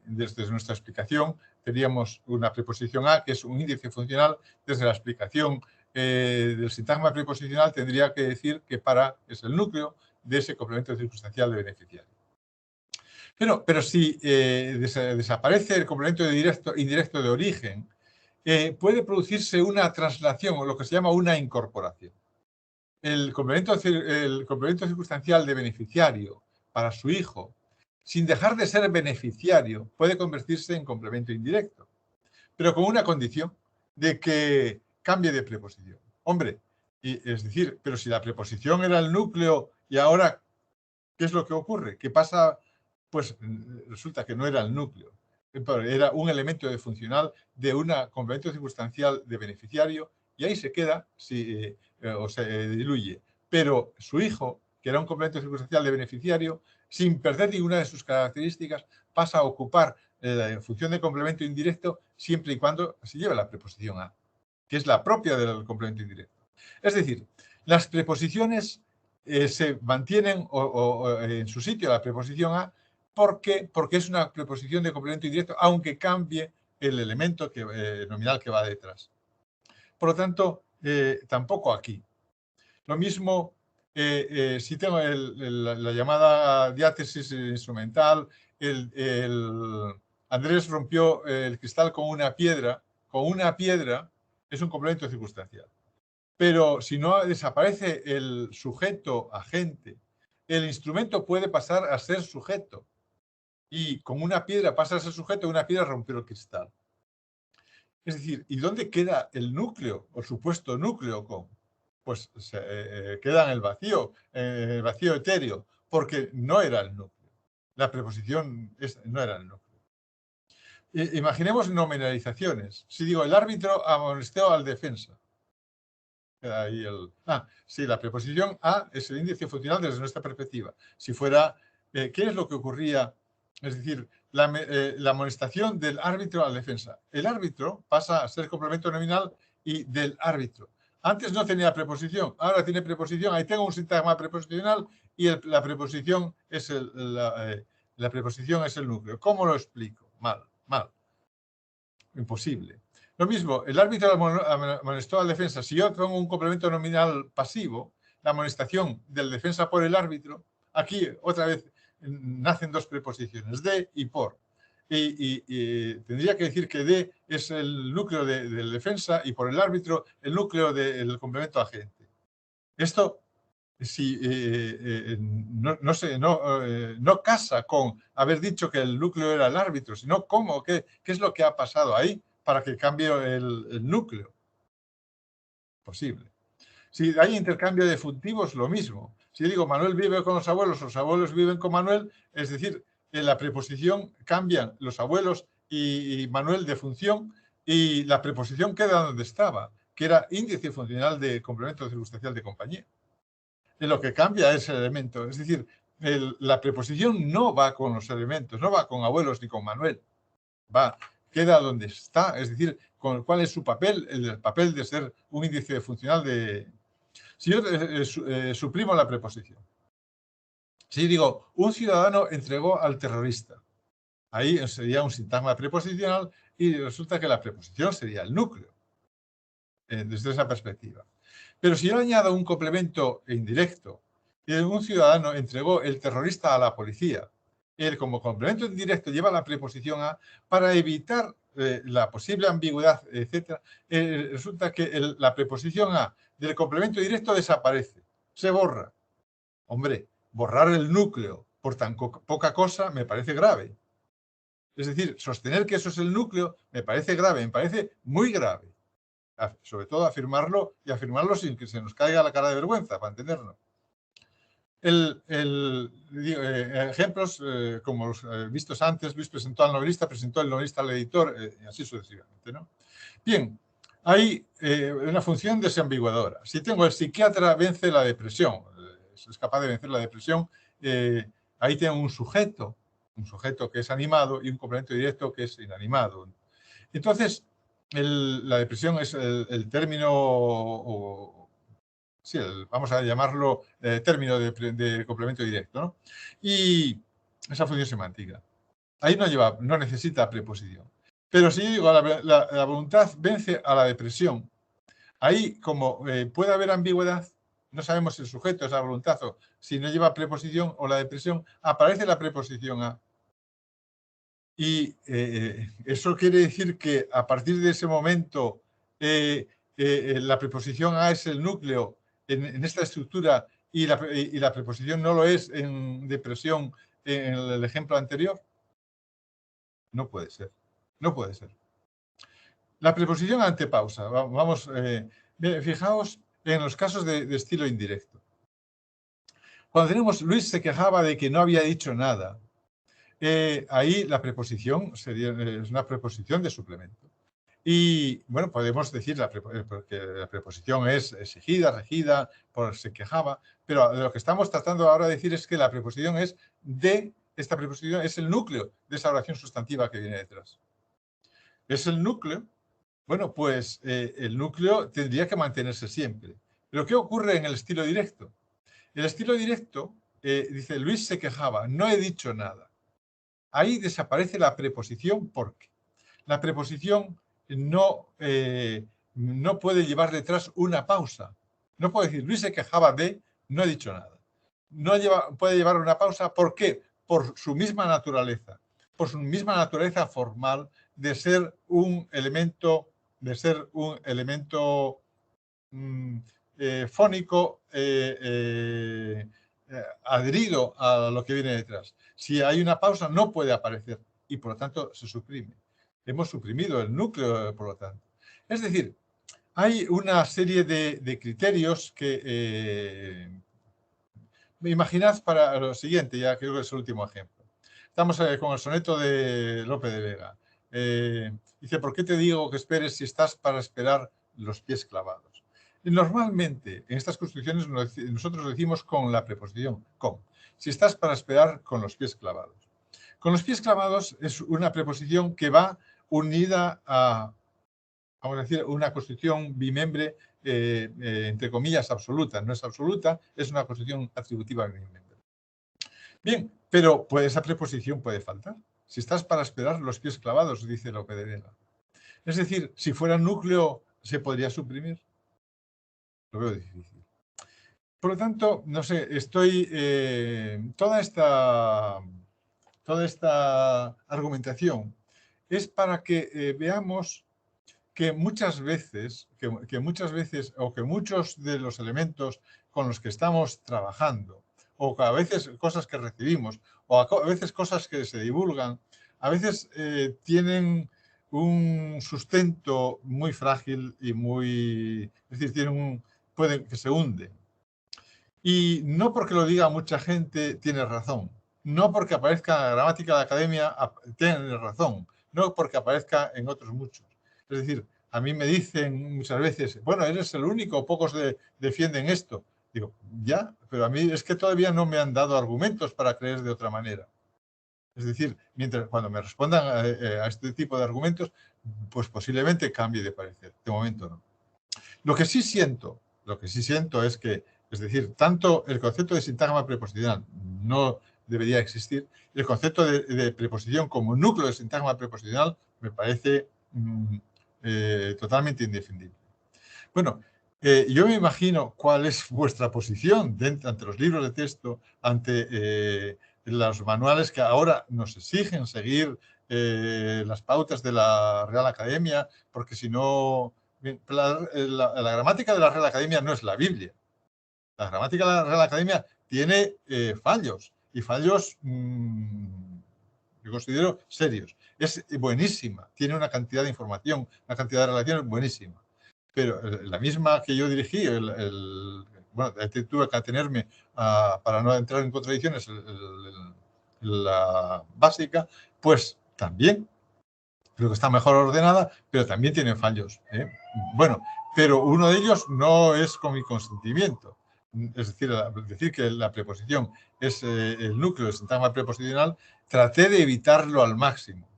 desde nuestra explicación teníamos una preposición a, que es un índice funcional. Desde la explicación del sintagma preposicional tendría que decir que para es el núcleo de ese complemento circunstancial de beneficiario. Pero si desaparece el complemento indirecto de origen, puede producirse una traslación o lo que se llama una incorporación. El complemento circunstancial de beneficiario para su hijo, sin dejar de ser beneficiario, puede convertirse en complemento indirecto, pero con una condición de que cambie de preposición. Hombre, es decir, pero si la preposición era el núcleo y ahora, ¿qué es lo que ocurre? ¿Qué pasa? Pues resulta que no era el núcleo, era un elemento de funcional de un complemento circunstancial de beneficiario y ahí se queda o se diluye. Pero su hijo, que era un complemento circunstancial de beneficiario, sin perder ninguna de sus características, pasa a ocupar la función de complemento indirecto siempre y cuando se lleve la preposición a, que es la propia del complemento indirecto. Es decir, las preposiciones se mantienen en su sitio la preposición a porque es una preposición de complemento indirecto, aunque cambie el elemento nominal que va detrás. Por lo tanto, tampoco aquí. Lo mismo si tengo la llamada diátesis instrumental, Andrés rompió el cristal con una piedra es un complemento circunstancial. Pero si no desaparece el sujeto agente, el instrumento puede pasar a ser sujeto. Y con una piedra pasa a ser sujeto, una piedra rompió el cristal. Es decir, ¿y dónde queda el núcleo, o supuesto núcleo con? Pues queda en el vacío etéreo, porque no era el núcleo. La preposición no era el núcleo. Imaginemos nominalizaciones. Si digo, el árbitro amonestó al defensa. Queda ahí sí, la preposición a es el índice funcional desde nuestra perspectiva. Si fuera, ¿qué es lo que ocurría? Es decir, la amonestación del árbitro al defensa. El árbitro pasa a ser complemento nominal y del árbitro. Antes no tenía preposición, ahora tiene preposición. Ahí tengo un sintagma preposicional y la preposición es la preposición es el núcleo. ¿Cómo lo explico? Mal. Imposible. Lo mismo, el árbitro amonestó al defensa. Si yo pongo un complemento nominal pasivo, la amonestación del defensa por el árbitro, aquí otra vez nacen dos preposiciones, de y por. Y tendría que decir que de es el núcleo del defensa y por el árbitro el núcleo del complemento agente. Esto si, no casa con haber dicho que el núcleo era el árbitro, sino cómo, qué es lo que ha pasado ahí para que cambie el núcleo. Posible. Si hay intercambio de funtivos, lo mismo. Si digo Manuel vive con los abuelos viven con Manuel, es decir, en la preposición cambian los abuelos y Manuel de función y la preposición queda donde estaba, que era índice funcional de complemento circunstancial de compañía. En lo que cambia es el elemento. Es decir, la preposición no va con los elementos, no va con abuelos ni con Manuel. Queda donde está. Es decir, ¿cuál es su papel? El papel de ser un índice funcional de... Si yo suprimo la preposición. Si digo, un ciudadano entregó al terrorista. Ahí sería un sintagma preposicional y resulta que la preposición sería el núcleo. Desde esa perspectiva. Pero si yo añado un complemento indirecto, un ciudadano entregó el terrorista a la policía, él como complemento indirecto lleva la preposición a para evitar la posible ambigüedad, etc. Resulta que la preposición a del complemento directo desaparece, se borra. Hombre, borrar el núcleo por tan poca cosa me parece grave. Es decir, sostener que eso es el núcleo me parece grave, me parece muy grave. Sobre todo afirmarlo y afirmarlo sin que se nos caiga la cara de vergüenza, para entenderlo. Ejemplos como los vistos antes, Luis presentó al novelista, presentó el novelista al editor, y así sucesivamente, ¿no? Bien, hay una función desambiguadora. Si tengo el psiquiatra vence la depresión, es capaz de vencer la depresión, ahí tengo un sujeto que es animado y un complemento directo que es inanimado. Entonces, la depresión es el término, vamos a llamarlo término de complemento directo, ¿no? Y esa función semántica. Ahí no necesita preposición. Pero si yo digo la voluntad vence a la depresión, ahí como puede haber ambigüedad, no sabemos si el sujeto es la voluntad o si no lleva preposición o la depresión, aparece la preposición a. Y eso quiere decir que a partir de ese momento la preposición a es el núcleo en esta estructura y la preposición no lo es en depresión en el ejemplo anterior. No puede ser. No puede ser. La preposición antepausa. Vamos, fijaos en los casos de estilo indirecto. Cuando tenemos Luis se quejaba de que no había dicho nada. Ahí la preposición es una preposición de suplemento. Y bueno, podemos decir que la preposición es exigida, regida, se quejaba, pero lo que estamos tratando ahora de decir es que la preposición es de esta preposición es el núcleo de esa oración sustantiva que viene detrás. Es el núcleo. Bueno, pues el núcleo tendría que mantenerse siempre. Pero ¿qué ocurre en el estilo directo? El estilo directo dice, Luis se quejaba, no he dicho nada. Ahí desaparece la preposición porque. La preposición no puede llevar detrás una pausa. No puede decir, Luis se quejaba de, no he dicho nada. No puede llevar una pausa, ¿por qué? Por su misma naturaleza, por su misma naturaleza formal de ser un elemento, fónico adherido a lo que viene detrás. Si hay una pausa, no puede aparecer y por lo tanto se suprime. Hemos suprimido el núcleo, por lo tanto. Es decir, hay una serie de criterios que imaginad para lo siguiente, ya creo que es el último ejemplo. Estamos con el soneto de Lope de Vega. Dice, ¿por qué te digo que esperes si estás para esperar los pies clavados? Y normalmente en estas construcciones nosotros lo decimos con la preposición con. Si estás para esperar con los pies clavados. Con los pies clavados es una preposición que va unida a, vamos a decir, una construcción bimembre, entre comillas, absoluta. No es absoluta, es una construcción atributiva bimembre. Bien, pero esa preposición puede faltar. Si estás para esperar los pies clavados, dice Lope de Vega. Es decir, si fuera núcleo, ¿se podría suprimir? Lo veo difícil. Por lo tanto, no sé, toda esta argumentación es para que veamos que muchas veces, o que muchos de los elementos con los que estamos trabajando, o a veces cosas que recibimos, o a veces cosas que se divulgan, a veces tienen un sustento muy frágil y es decir, pueden que se hunden. Y no porque lo diga mucha gente tiene razón, no porque aparezca en la gramática de la academia tiene razón, no porque aparezca en otros muchos. Es decir, a mí me dicen muchas veces, bueno, eres el único, pocos defienden esto. Digo, ya, pero a mí es que todavía no me han dado argumentos para creer de otra manera. Es decir, cuando me respondan a este tipo de argumentos, pues posiblemente cambie de parecer. De momento no. Lo que sí siento es que, es decir, tanto el concepto de sintagma preposicional no debería existir, el concepto de preposición como núcleo de sintagma preposicional me parece totalmente indefendible. Bueno, yo me imagino cuál es vuestra posición ante los libros de texto, ante los manuales que ahora nos exigen seguir las pautas de la Real Academia, porque si no... Bien, la gramática de la Real Academia no es la Biblia. La gramática de la Real Academia tiene fallos, y fallos yo considero serios. Es buenísima, tiene una cantidad de información, una cantidad de relaciones buenísima. Pero la misma que yo dirigí, bueno, tuve que atenerme para no entrar en contradicciones, la básica, pues también creo que está mejor ordenada, pero también tiene fallos. Bueno, pero uno de ellos no es con mi consentimiento. Es decir que la preposición es el núcleo del sintagma preposicional, traté de evitarlo al máximo.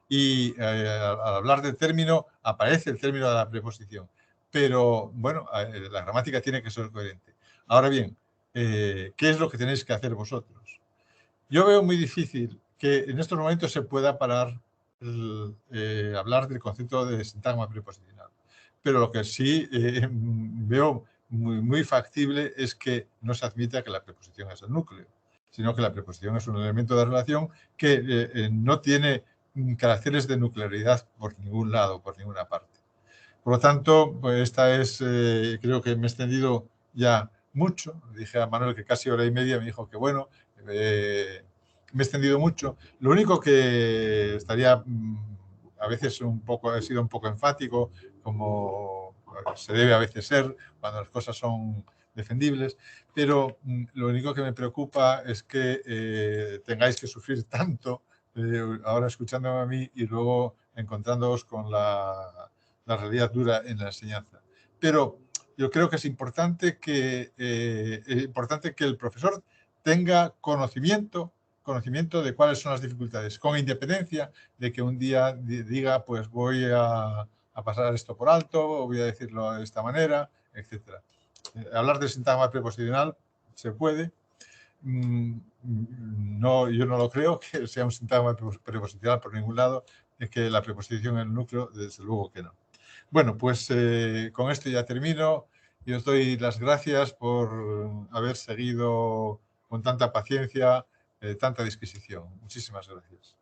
Y al hablar del término, aparece el término de la preposición. Pero, bueno, la gramática tiene que ser coherente. Ahora bien, ¿qué es lo que tenéis que hacer vosotros? Yo veo muy difícil que en estos momentos se pueda parar hablar del concepto de sintagma preposicional. Pero lo que sí veo muy factible es que no se admita que la preposición es el núcleo, sino que la preposición es un elemento de relación que no tiene caracteres de nuclearidad por ningún lado, por ninguna parte. Por lo tanto, pues esta es, creo que me he extendido ya mucho. Dije a Manuel que casi hora y media, me dijo que bueno, me he extendido mucho. Lo único que estaría a veces he sido un poco enfático, como se debe a veces ser cuando las cosas son defendibles, pero lo único que me preocupa es que tengáis que sufrir tanto ahora escuchándome a mí y luego encontrándoos con la realidad dura en la enseñanza. Pero yo creo que es importante que el profesor tenga conocimiento conocimiento de cuáles son las dificultades, con independencia de que un día diga, pues voy a pasar esto por alto, o voy a decirlo de esta manera, etc. Hablar de sintagma preposicional se puede. No, yo no lo creo que sea un sintagma preposicional por ningún lado, es que la preposición en el núcleo, desde luego que no. Bueno, pues con esto ya termino y os doy las gracias por haber seguido con tanta paciencia, tanta disquisición. Muchísimas gracias.